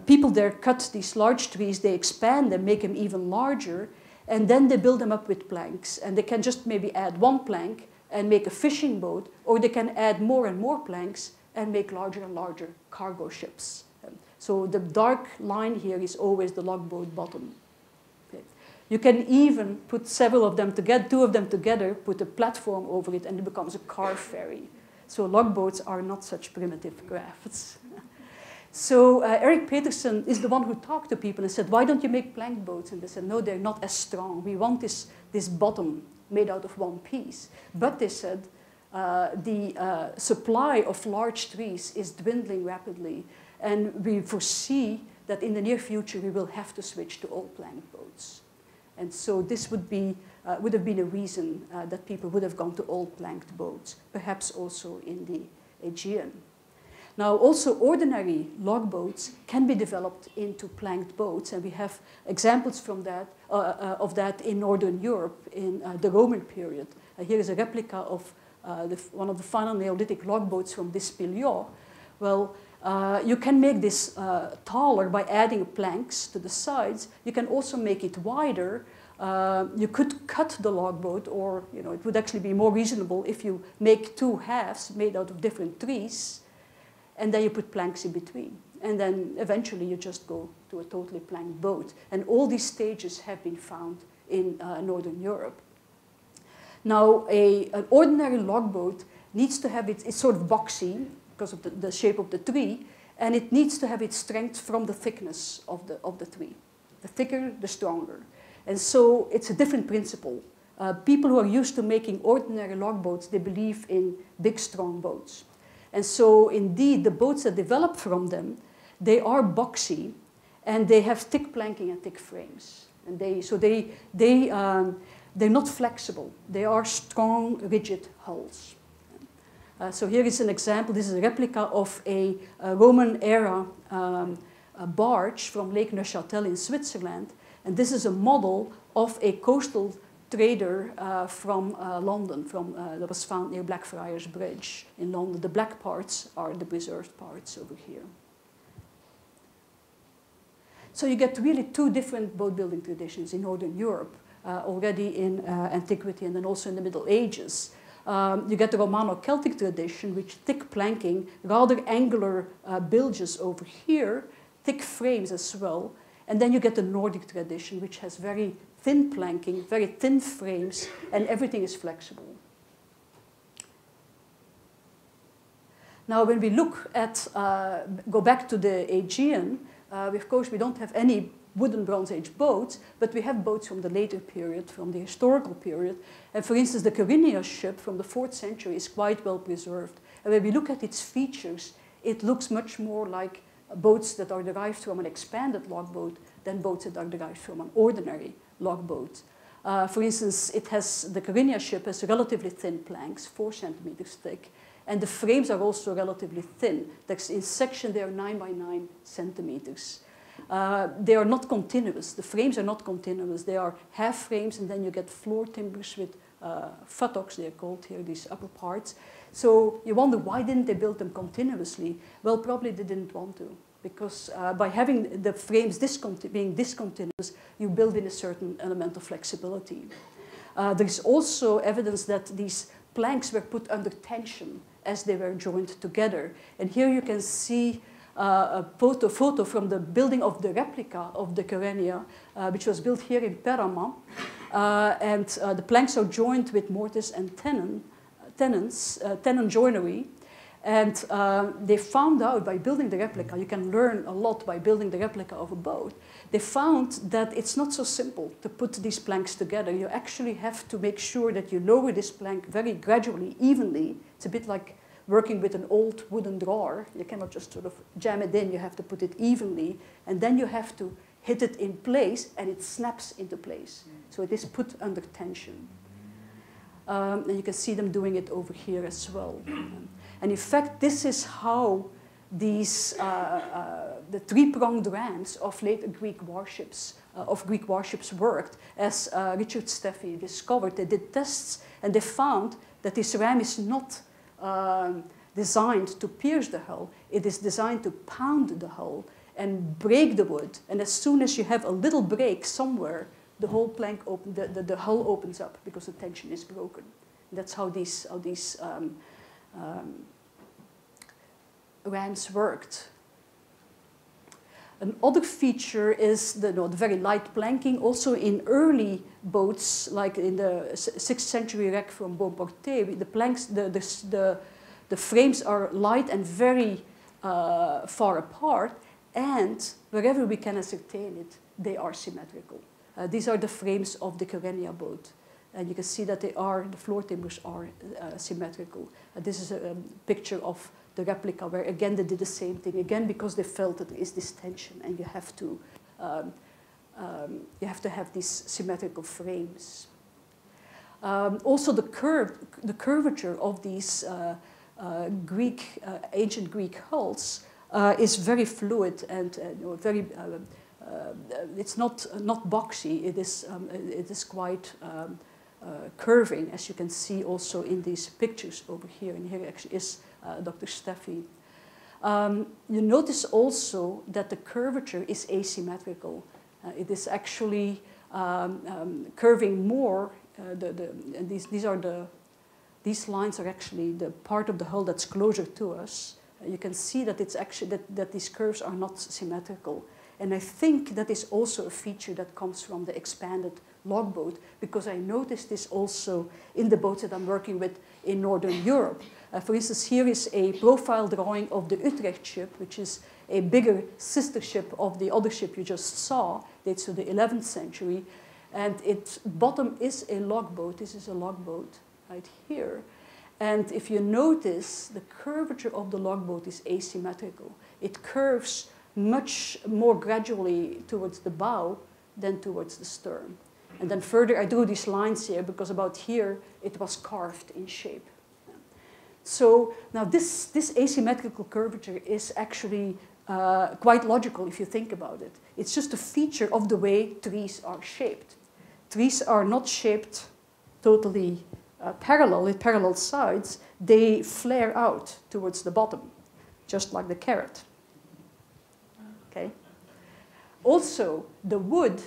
people there cut these large trees, they expand them, make them even larger, and then they build them up with planks. And they can just maybe add one plank and make a fishing boat, or they can add more and more planks and make larger and larger cargo ships. So the dark line here is always the log boat bottom. Okay. You can even put several of them together, 2 of them together, put a platform over it, and it becomes a car ferry. So log boats are not such primitive crafts. So Erik Petersen is the one who talked to people and said, why don't you make plank boats? And they said, no, they're not as strong. We want this bottom made out of one piece. But they said, the supply of large trees is dwindling rapidly. And we foresee that in the near future, we will have to switch to all plank boats. And so this would have been a reason that people would have gone to all planked boats, perhaps also in the Aegean. Now, also ordinary log boats can be developed into planked boats, and we have examples from that, of that in Northern Europe in the Roman period. Here is a replica of one of the final Neolithic log boats from Dispiliot. Well, you can make this taller by adding planks to the sides. You can also make it wider. You could cut the log boat, or it would actually be more reasonable if you make 2 halves made out of different trees, and then you put planks in between. And then eventually you just go to a totally planked boat. And all these stages have been found in Northern Europe. Now, an ordinary log boat needs to have it's sort of boxy because of the shape of the tree, and it needs to have its strength from the thickness of the tree. The thicker, the stronger. And so it's a different principle. People who are used to making ordinary log boats, they believe in big, strong boats. And so indeed, the boats that develop from them, they are boxy, and they have thick planking and thick frames. And they're not flexible. They are strong, rigid hulls. So here is an example. This is a replica of a Roman-era barge from Lake Neuchâtel in Switzerland. And this is a model of a coastal trader from London, that was found near Blackfriars Bridge in London. The black parts are the preserved parts over here. So you get really two different boat building traditions in Northern Europe, already in antiquity and then also in the Middle Ages. You get the Romano-Celtic tradition, which thick planking, rather angular bilges over here, thick frames as well. And then you get the Nordic tradition, which has very thin planking, very thin frames, and everything is flexible. Now, when we look at, go back to the Aegean, of course, we don't have any wooden Bronze Age boats, but we have boats from the later period, from the historical period. And for instance, the Carina ship from the 4th century is quite well preserved. And when we look at its features, it looks much more like boats that are derived from an expanded logboat than boats that are derived from an ordinary logboat. For instance, the Carina ship has relatively thin planks, 4 centimeters thick, and the frames are also relatively thin. In section, they are 9 by 9 centimeters. They are not continuous. The frames are not continuous. They are half frames, and then you get floor timbers with futtocks, they are called here, these upper parts. So you wonder, why didn't they build them continuously? Well, probably they didn't want to, because by having the frames being discontinuous, you build in a certain element of flexibility. There is also evidence that these planks were put under tension as they were joined together. And here you can see a photo from the building of the replica of the Carina, which was built here in Perama. The planks are joined with mortise and tenon joinery. And they found out by building the replica, you can learn a lot by building the replica of a boat. They found that it's not so simple to put these planks together. You actually have to make sure that you lower this plank very gradually, evenly. It's a bit like working with an old wooden drawer. You cannot just sort of jam it in. You have to put it evenly. And then you have to hit it in place, and it snaps into place. So it is put under tension. And you can see them doing it over here as well. And in fact, this is how these the three-pronged rams of later Greek warships worked. As Richard Steffi discovered, they did tests and they found that this ram is not designed to pierce the hull. It is designed to pound the hull and break the wood. And as soon as you have a little break somewhere, the whole plank the hull opens up because the tension is broken. And that's how these rams worked. Another feature is the very light planking. Also in early boats, like in the 6th century wreck from Beauporté, the planks, the frames are light and very far apart, and wherever we can ascertain it, they are symmetrical. These are the frames of the Carina boat. And you can see that the floor timbers are symmetrical. This is a picture of the replica where, again, they did the same thing. Again, because they felt that there is this tension and you have to have these symmetrical frames. Also, the curvature of these ancient Greek hulls is very fluid and very. It's not boxy. It is quite curving, as you can see also in these pictures over here. And here actually is Dr. Steffi. You notice also that the curvature is asymmetrical. It is actually curving more. These lines are actually the part of the hull that's closer to us. You can see that it's actually that these curves are not symmetrical. And I think that is also a feature that comes from the expanded logboat, because I noticed this also in the boats that I'm working with in Northern Europe. For instance, here is a profile drawing of the Utrecht ship, which is a bigger sister ship of the other ship you just saw, dates to the 11th century. And its bottom is a logboat. This is a logboat right here. And if you notice, the curvature of the logboat is asymmetrical. It curves much more gradually towards the bow than towards the stern. And then further, I drew these lines here because about here it was carved in shape. So now this asymmetrical curvature is actually quite logical if you think about it. It's just a feature of the way trees are shaped. Trees are not shaped totally parallel, with parallel sides. They flare out towards the bottom, just like the carrot. Okay. Also, the wood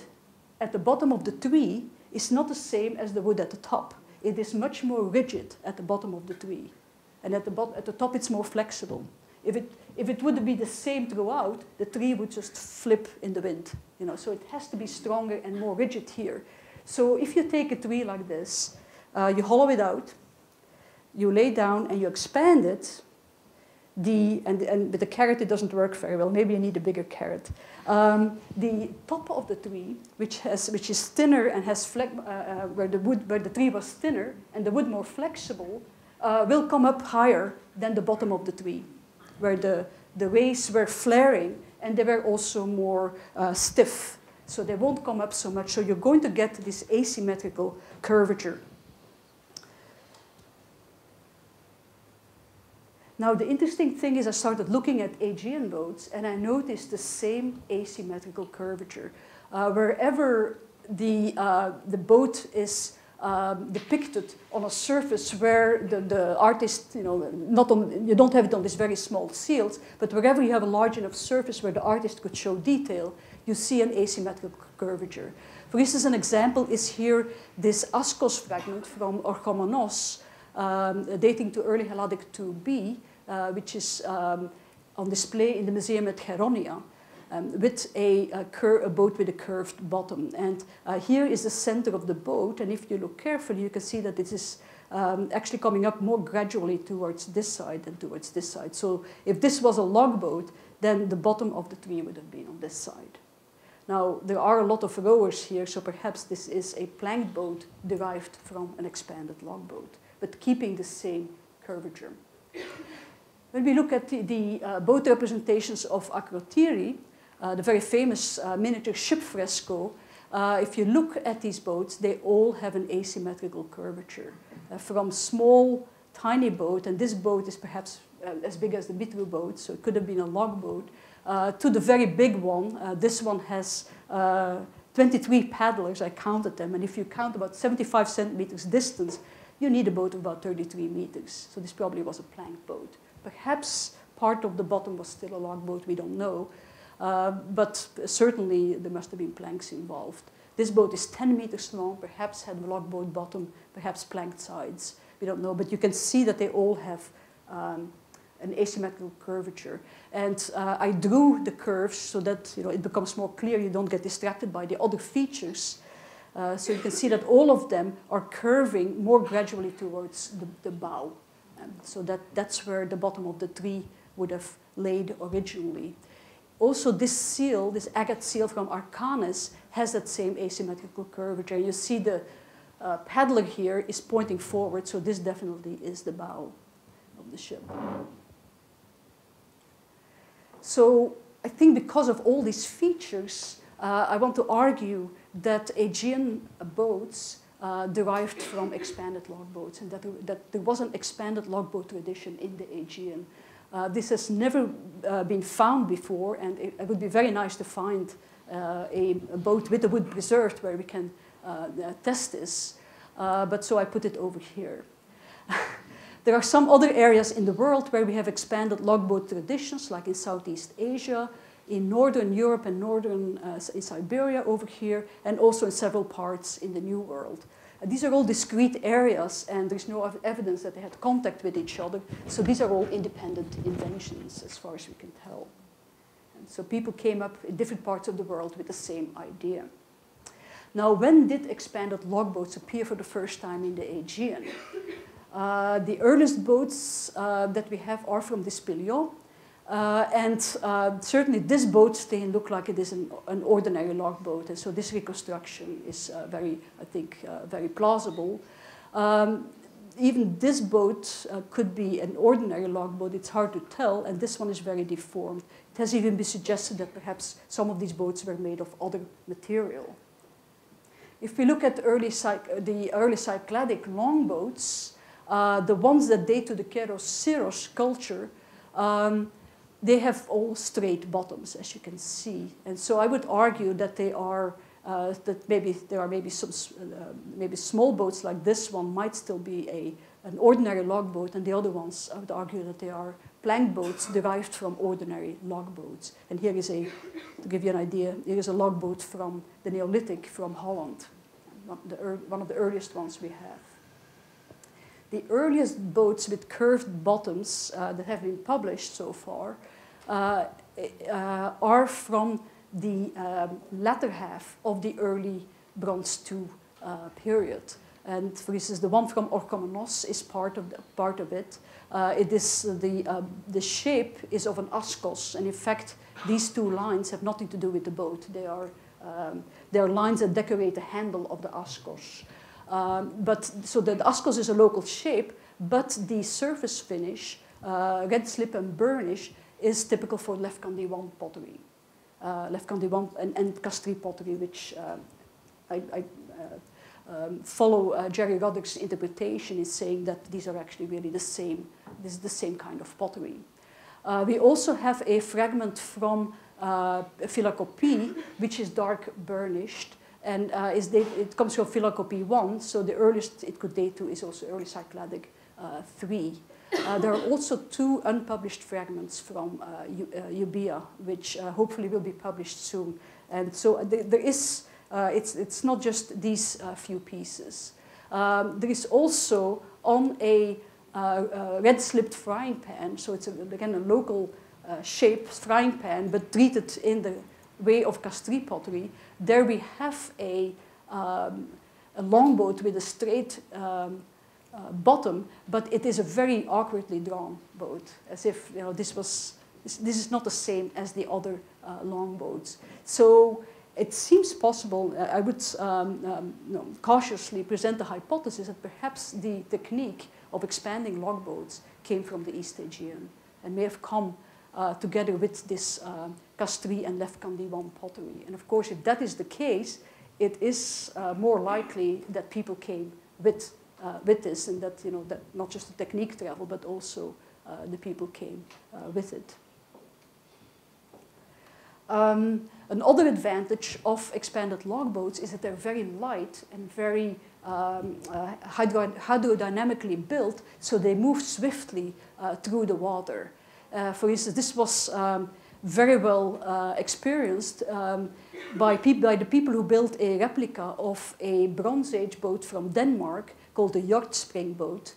at the bottom of the tree is not the same as the wood at the top. It is much more rigid at the bottom of the tree. And at the top, it's more flexible. If it would be the same throughout, the tree would just flip in the wind. You know, so it has to be stronger and more rigid here. So if you take a tree like this, you hollow it out, you lay down and you expand it, and with the carrot it doesn't work very well. Maybe you need a bigger carrot. The top of the tree, which is thinner and has where the tree was thinner and the wood more flexible, will come up higher than the bottom of the tree, where the rays were flaring and they were also more stiff. So they won't come up so much. So you're going to get this asymmetrical curvature. Now, the interesting thing is I started looking at Aegean boats, and I noticed the same asymmetrical curvature. Wherever the boat is depicted on a surface where the artist, you don't have it on these very small seals, but wherever you have a large enough surface where the artist could show detail, you see an asymmetrical curvature. For instance, an example is here this Askos fragment from Orchomenos, dating to early Helladic 2B, which is on display in the museum at Cheronia, with a boat with a curved bottom. And here is the center of the boat, and if you look carefully, you can see that this is actually coming up more gradually towards this side than towards this side. So if this was a log boat, then the bottom of the tree would have been on this side. Now, there are a lot of rowers here, so perhaps this is a plank boat derived from an expanded log boat, but keeping the same curvature. When we look at the boat representations of Akrotiri, the very famous miniature ship fresco, if you look at these boats, they all have an asymmetrical curvature. From small, tiny boat, and this boat is perhaps as big as the Mitru boat, so it could have been a log boat, to the very big one. This one has 23 paddlers, I counted them, and if you count about 75 centimeters distance, you need a boat of about 33 meters. So this probably was a plank boat. Perhaps part of the bottom was still a log boat, we don't know. But certainly there must have been planks involved. This boat is 10 meters long, perhaps had a log boat bottom, perhaps planked sides. We don't know, but you can see that they all have an asymmetrical curvature. And I drew the curves so that it becomes more clear, you don't get distracted by the other features. So you can see that all of them are curving more gradually towards the bow. So that's where the bottom of the tree would have laid originally. Also, this seal, this agate seal from Arcanis, has that same asymmetrical curvature. You see the paddler here is pointing forward, so this definitely is the bow of the ship. So I think because of all these features, I want to argue that Aegean boats derived from expanded log boats, and that there was an expanded log boat tradition in the Aegean. This has never been found before, and it would be very nice to find a boat with the wood preserved where we can test this. But so I put it over here. There are some other areas in the world where we have expanded log boat traditions, like in Southeast Asia, in Northern Europe and in Siberia over here, and also in several parts in the New World. These are all discrete areas, and there's no evidence that they had contact with each other, so these are all independent inventions as far as we can tell. And so people came up in different parts of the world with the same idea. Now, when did expanded log boats appear for the first time in the Aegean? The earliest boats that we have are from Dispilion. And certainly this boat didn't look like it is an ordinary log boat, and so this reconstruction is very plausible. even this boat could be an ordinary logboat. It's hard to tell, and this one is very deformed. It has even been suggested that perhaps some of these boats were made of other material. If we look at the early Cycladic longboats, the ones that date to the Keros-Syros culture, they have all straight bottoms, as you can see. And so I would argue that they are that maybe there are maybe some maybe small boats like this one might still be an ordinary logboat, and the other ones I would argue that they are plank boats derived from ordinary logboats. And here is to give you an idea, here is a logboat from the Neolithic from Holland, one of the earliest ones we have. The earliest boats with curved bottoms that have been published so far are from the latter half of the early Bronze II period. And for instance, the one from Orchomenos is part of it. It is the shape is of an ascos, and in fact, these two lines have nothing to do with the boat. They are lines that decorate the handle of the ascos. So the ascos is a local shape, but the surface finish, red slip and burnish, is typical for Lefkandi 1 pottery. Lefkandi 1 and Castries pottery, which I follow Jerry Roddick's interpretation, is saying that these are actually really the same. This is the same kind of pottery. We also have a fragment from Phyllacopy, which is dark burnished, and it comes from Phyllacopy 1, so the earliest it could date to is also early Cycladic 3. There are also 2 unpublished fragments from Euboea, which hopefully will be published soon. And so there is, it's not just these few pieces. There is also on a red-slipped frying pan, so it's again a local shaped frying pan, but treated in the way of Castries pottery. There we have a longboat with a straight bottom, but it is a very awkwardly drawn boat, as if this is not the same as the other longboats. So it seems possible. I would cautiously present the hypothesis that perhaps the technique of expanding longboats came from the East Aegean and may have come together with this Castries and Lefkandi 1 pottery. And of course, if that is the case, it is more likely that people came with this, and that that not just the technique travel, but also the people came with it. Another advantage of expanded logboats is that they're very light and very hydrodynamically built, so they move swiftly through the water. For instance, this was very well experienced by the people who built a replica of a Bronze Age boat from Denmark called the Hjortspring boat.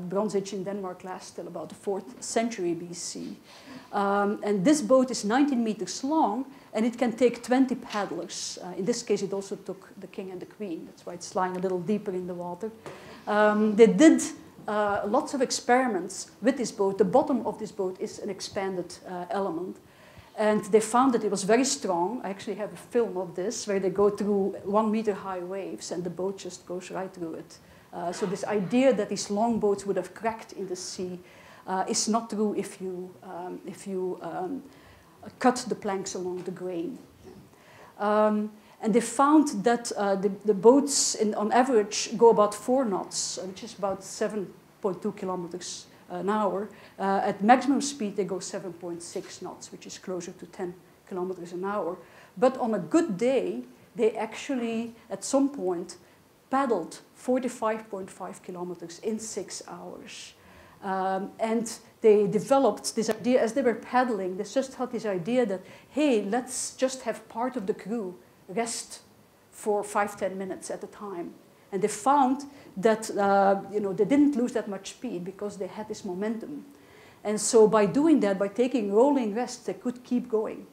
Bronze Age in Denmark lasts till about the 4th century BC. And this boat is 19 meters long, and it can take 20 paddlers. In this case, it also took the king and the queen. That's why it's lying a little deeper in the water. They did lots of experiments with this boat. The bottom of this boat is an expanded element. And they found that it was very strong. I actually have a film of this where they go through 1 meter high waves and the boat just goes right through it. So this idea that these long boats would have cracked in the sea is not true if you cut the planks along the grain. And they found that the boats on average go about 4 knots, which is about 7.2 kilometers an hour. At maximum speed, they go 7.6 knots, which is closer to 10 kilometers an hour. But on a good day, they actually, at some point, paddled 45.5 kilometers in 6 hours. And they developed this idea, as they were paddling, they just had this idea that, hey, let's just have part of the crew rest for 5-10 minutes at a time. And they found that they didn't lose that much speed because they had this momentum. And so by doing that, by taking rolling rests, they could keep going.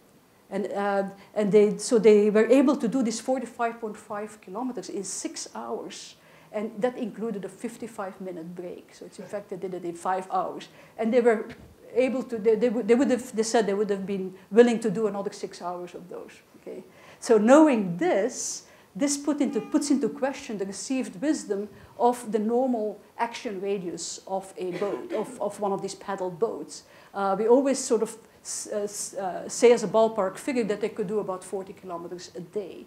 And they were able to do this 45.5 kilometers in 6 hours. And that included a 55-minute break. So it's in fact, they did it in 5 hours. And they were able to, they said they would have been willing to do another 6 hours of those. Okay? So knowing this, this puts into question the received wisdom of the normal action radius of a boat, of one of these paddled boats. We always sort of say as a ballpark figure that they could do about 40 kilometers a day.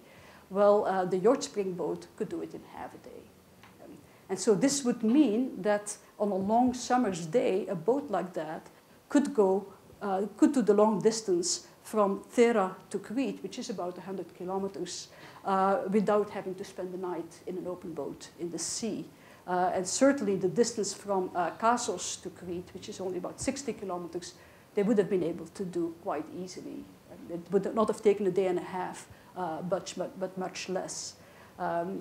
Well, the yacht spring boat could do it in half a day. And so this would mean that on a long summer's day, a boat like that could do the long distance from Thera to Crete, which is about 100 kilometers, without having to spend the night in an open boat in the sea. And certainly the distance from Kassos to Crete, which is only about 60 kilometers, they would have been able to do quite easily. It would not have taken a day and a half, but much less.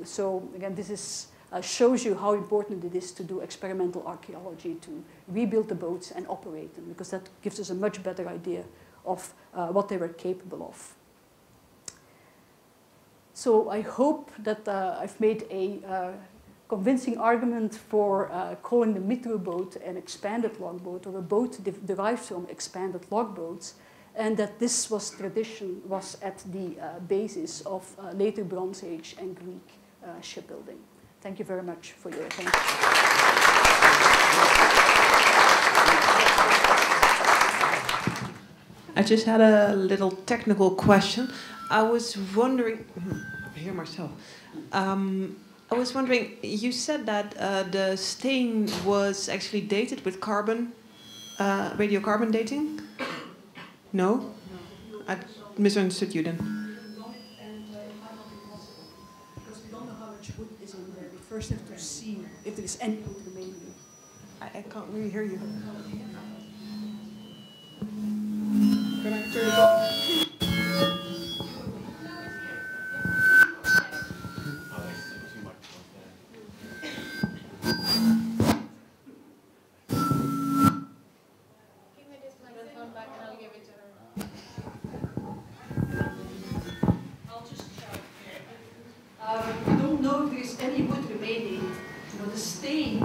So again, this shows you how important it is to do experimental archaeology, to rebuild the boats and operate them, because that gives us a much better idea of what they were capable of. So I hope that I've made a convincing argument for calling the Mithra boat an expanded logboat, or a boat derived from expanded logboats, and that this tradition was at the basis of later Bronze Age and Greek shipbuilding. Thank you very much for your attention. I just had a little technical question. I was wondering, I hear myself. I was wondering, you said that the stain was actually dated with carbon, radiocarbon dating? No? I misunderstood you then. Because we don't know how much wood is in there. We first have to see if there is any wood remaining. I can't really hear you. Can I turn it off? We don't know if there is any wood remaining. You know, the stain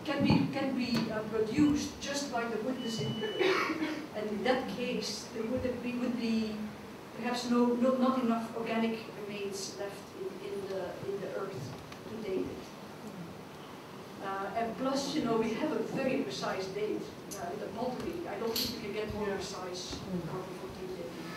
can be produced just by the wood disintegrating. And in that case, there would be perhaps not enough organic remains left in the earth to date it. And plus, you know, we have a very precise date. The pottery, I don't think we can get more precise carbon-14 dating.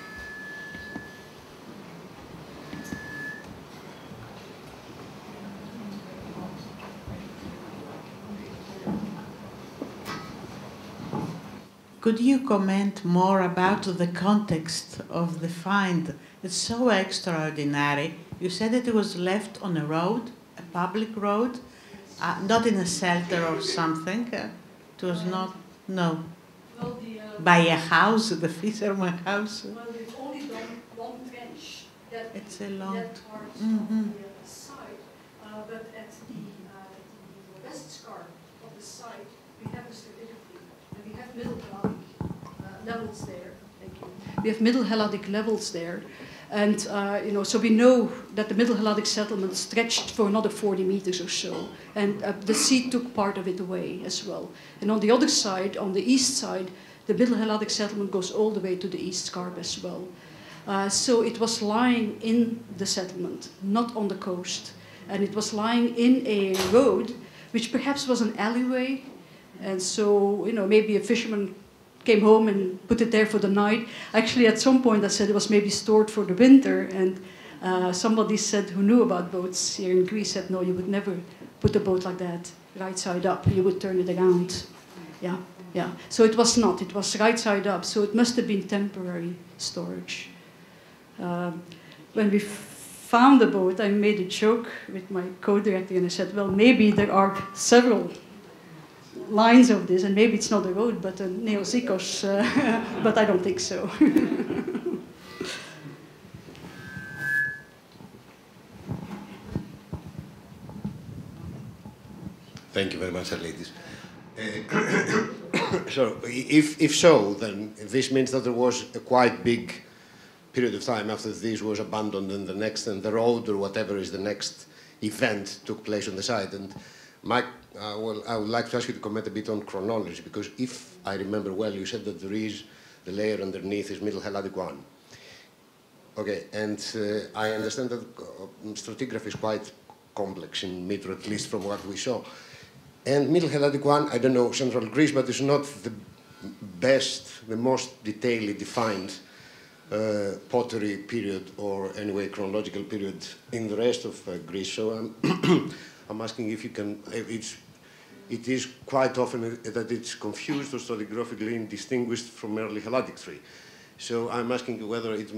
Could you comment more about the context of the find? It's so extraordinary. You said that it was left on a road, a public road, not in a shelter or something. It was not, no. Well, by a house, the fisherman house. Well, we've only done one trench. It's a long. That part on the side, but at the west scarp of the site, we have a stratigraphy, and we have middle Helladic levels there. Thank you. We have middle Helladic levels there, and you know, so we know that the middle Helladic settlement stretched for another 40 meters or so, and the sea took part of it away as well. And on the other side, on the east side, the middle Helladic settlement goes all the way to the east scarp as well. So it was lying in the settlement, not on the coast. And it was lying in a road, which perhaps was an alleyway. And so, you know, maybe a fisherman came home and put it there for the night. Actually, at some point, I said it was maybe stored for the winter. And somebody said, who knew about boats here in Greece, said, no, you would never put a boat like that right side up. You would turn it around. Yeah, yeah. So it was not. It was right side up. So it must have been temporary storage. When we found the boat, I made a joke with my co-director, and I said, well, maybe there are several lines of this, and maybe it's not a road, but a Neozikos, but I don't think so. Thank you very much, Arlidis. So, if so, then this means that there was a quite big period of time after this was abandoned, and the road or whatever is the next event took place on the site. And Mike, well, I would like to ask you to comment a bit on chronology, because if I remember well, you said that there is the layer underneath is Middle Helladic 1. Okay, and I understand that stratigraphy is quite complex in Mitru, at least from what we saw. And Middle Helladic one, I don't know Central Greece, but it's not the best, the most detailedly defined pottery period, or anyway chronological period in the rest of Greece. So I'm asking if you can, it is quite often that it's confused or stratigraphically distinguished from early Helladic tree. So I'm asking you whether it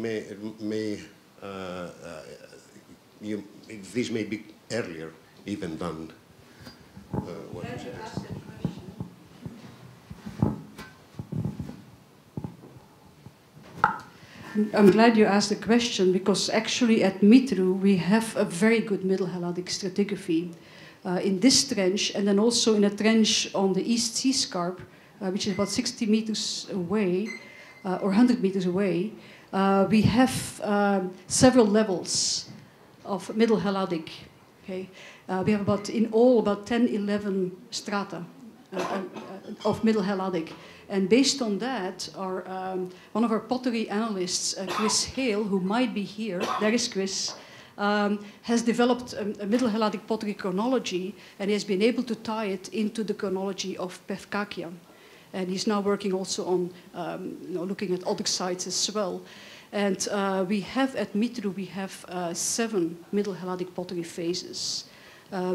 this may be earlier even than what you said. I'm glad you asked the question, because actually at Mitru we have a very good Middle Helladic stratigraphy in this trench, and then also in a trench on the East Sea Scarp, which is about 60 meters away, or 100 meters away. We have several levels of Middle Helladic. Okay? We have in all about 10, 11 strata of Middle Helladic. And based on that, one of our pottery analysts, Chris Hale, who might be here, there is Chris, has developed a Middle Helladic pottery chronology, and he has been able to tie it into the chronology of Pevkakia. And he's now working also on looking at other sites as well. And we have at Mitru, we have 7 Middle Helladic pottery phases.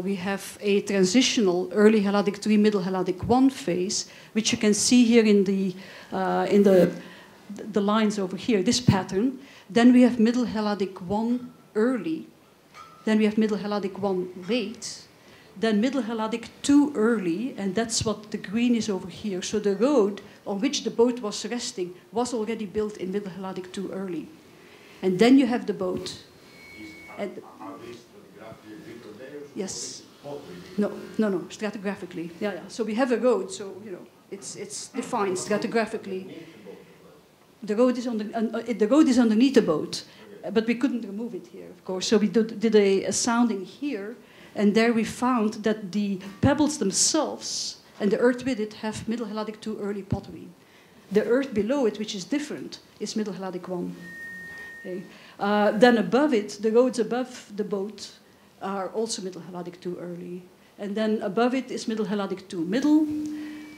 We have a transitional early Helladic 3, Middle Helladic 1 phase, which you can see here in the lines over here, this pattern. Then we have Middle Helladic 1 early. Then we have Middle Helladic 1 late. Then Middle Helladic 2 early, and that's what the green is over here. So the road on which the boat was resting was already built in Middle Helladic 2 early. And then you have the boat. And yes. No, stratigraphically. Yeah. So we have a road, so it's defined stratigraphically. The road is underneath the boat, but we couldn't remove it here, of course. So we did a sounding here, and there we found that the pebbles themselves and the earth with it have Middle Helladic 2 early pottery. The earth below it, which is different, is Middle Helladic 1. Okay. Then above it, the roads above the boat are also Middle Helladic 2 early. And then above it is Middle Helladic 2 middle,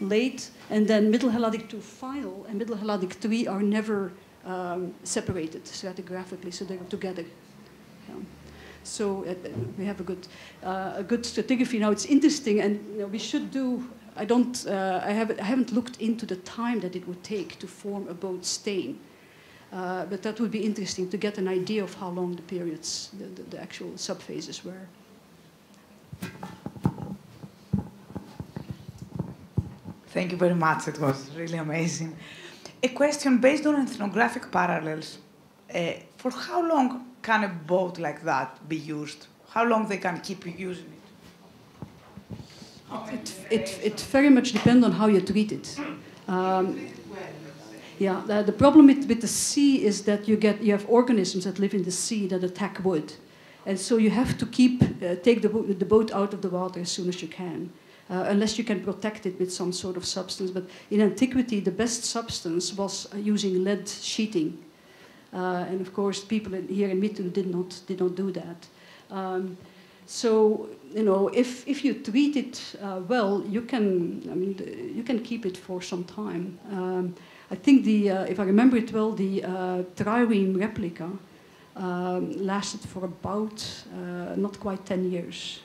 late, and then Middle Helladic 2 final, and Middle Helladic 3 are never separated stratigraphically, so they're together. Yeah. So we have a good stratigraphy. Now it's interesting, and we should do. I haven't looked into the time that it would take to form a boat stain, but that would be interesting to get an idea of how long the periods, the actual subphases were. Thank you very much. It was really amazing. A question based on ethnographic parallels. For how long can a boat like that be used? How long they can keep using it? It very much depends on how you treat it. The problem with the sea is that you have organisms that live in the sea that attack wood, and so you have to take the boat out of the water as soon as you can. Unless you can protect it with some sort of substance. But in antiquity, the best substance was using lead sheeting. And of course, people here in Mitru did not do that. So, if you treat it well, you can keep it for some time. I think if I remember it well, the trireme replica lasted for about not quite 10 years.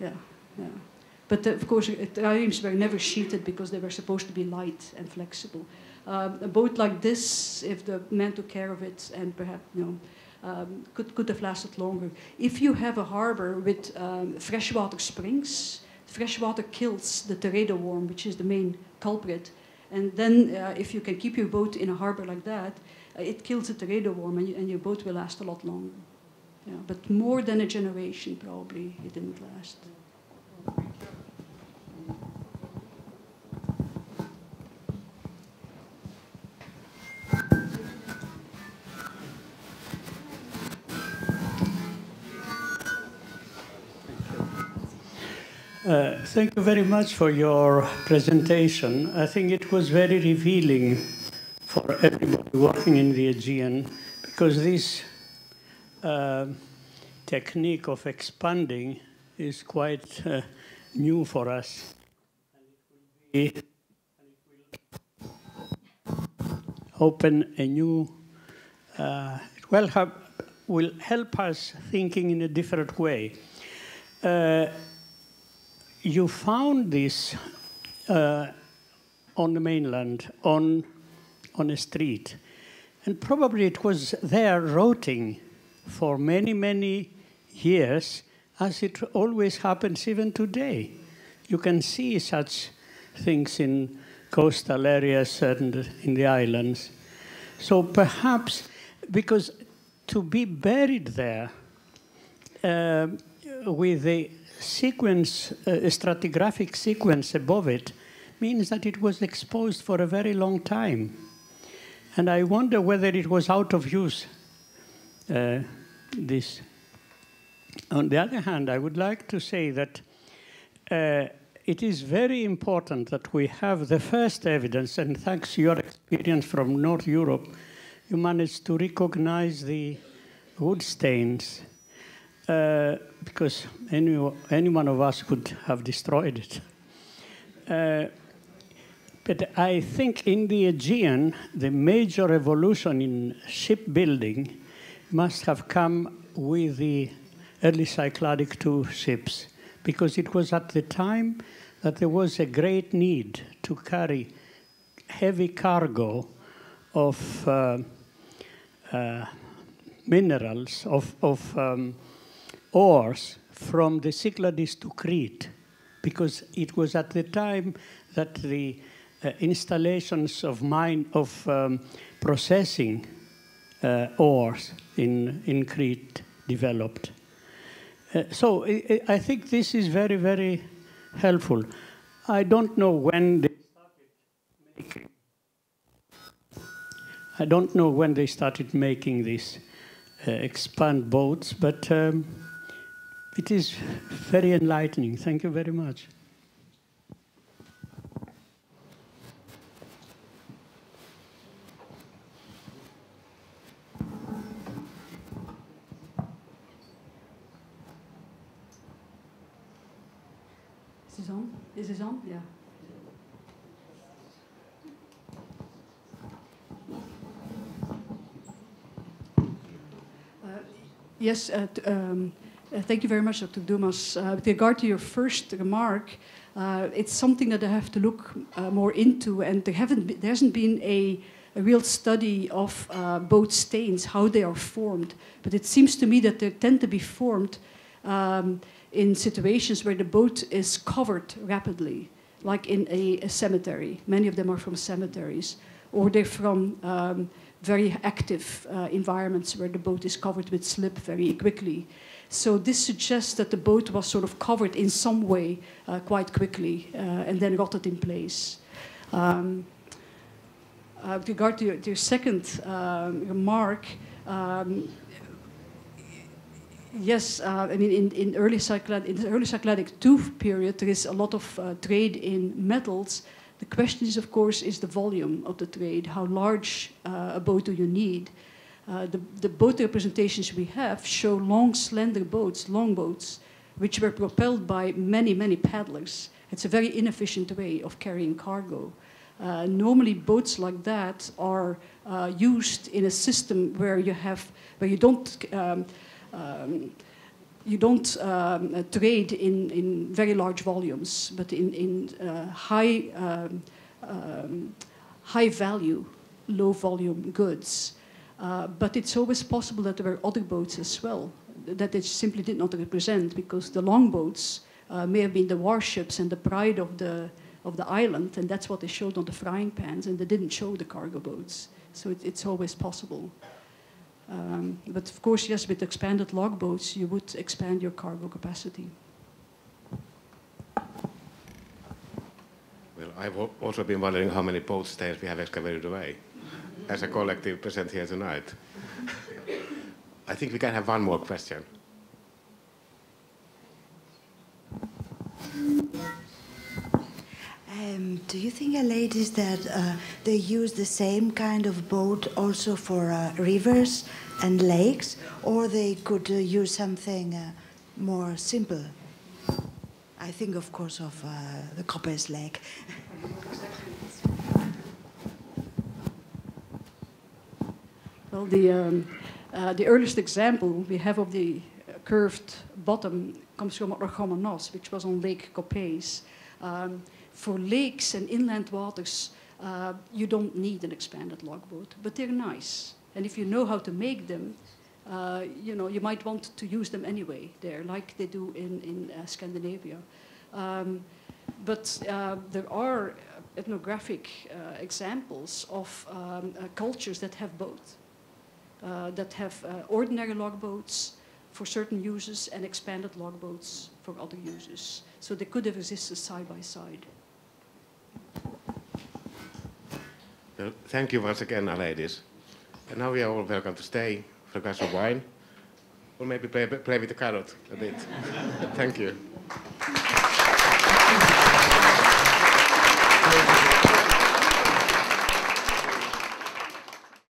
Yeah. But of course, triremes were never sheeted because they were supposed to be light and flexible. A boat like this, if the man took care of it, and perhaps could have lasted longer. If you have a harbor with freshwater springs, freshwater kills the teredo worm, which is the main culprit. And then, if you can keep your boat in a harbor like that, it kills the teredo worm, and your boat will last a lot longer. Yeah, but more than a generation, probably, it didn't last. Thank you very much for your presentation. I think it was very revealing for everybody working in the Aegean, because this technique of expanding is quite new for us. And it will open a new, will help us thinking in a different way. You found this on the mainland, on a street. And probably it was there rotting for many, many years, as it always happens even today. You can see such things in coastal areas and in the islands. So perhaps, because to be buried there with a sequence, a stratigraphic sequence above it, means that it was exposed for a very long time. And I wonder whether it was out of use, this. On the other hand, I would like to say that it is very important that we have the first evidence, and thanks to your experience from North Europe, you managed to recognize the wood stains, because any one of us could have destroyed it. But I think in the Aegean, the major revolution in shipbuilding must have come with the early Cycladic II ships, because it was at the time that there was a great need to carry heavy cargo of minerals, of ores from the Cyclades to Crete, because it was at the time that the installations of processing ores in Crete developed. So I think this is very, very helpful. I don't know when they started making. I don't know when they started making these expand boats, but it is very enlightening. Thank you very much. Is this on? Is this on? Yeah. Yes, thank you very much, Dr. Dumas. With regard to your first remark, it's something that I have to look more into, and there hasn't been a real study of boat stains, how they are formed. But it seems to me that they tend to be formed in situations where the boat is covered rapidly, like in a cemetery. Many of them are from cemeteries, or they're from very active environments where the boat is covered with slip very quickly. So this suggests that the boat was sort of covered in some way quite quickly and then rotted in place. With regard to your second remark, yes, I mean, in the early Cycladic II period, there is a lot of trade in metals. The question is, of course, is the volume of the trade. How large a boat do you need? The boat representations we have show long, slender boats, long boats, which were propelled by many, many paddlers. It's a very inefficient way of carrying cargo. Normally, boats like that are used in a system where you don't trade in very large volumes, but in high value, low volume goods. But it's always possible that there were other boats as well that they simply did not represent, because the longboats may have been the warships and the pride of the island, and that's what they showed on the frying pans, and they didn't show the cargo boats. So it's always possible. But of course, yes, with expanded logboats, you would expand your cargo capacity. Well, I've also been wondering how many boat stains we have excavated away as a collective present here tonight. I think we can have one more question. Do you think, ladies, that they use the same kind of boat also for rivers, and lakes, or they could use something more simple. I think, of course, of the Koppes Lake. Well, the earliest example we have of the curved bottom comes from Orgomenos, which was on Lake Koppes. For lakes and inland waters, you don't need an expanded logboat, but they're nice. And if you know how to make them, you might want to use them anyway there, like they do in Scandinavia. But there are ethnographic examples of cultures that have both, that have ordinary logboats for certain uses and expanded logboats for other uses. So they could have existed side by side. Well, thank you once again, ladies. And now we are all welcome to stay for a glass of wine, or maybe play with the carrot a bit. Thank you.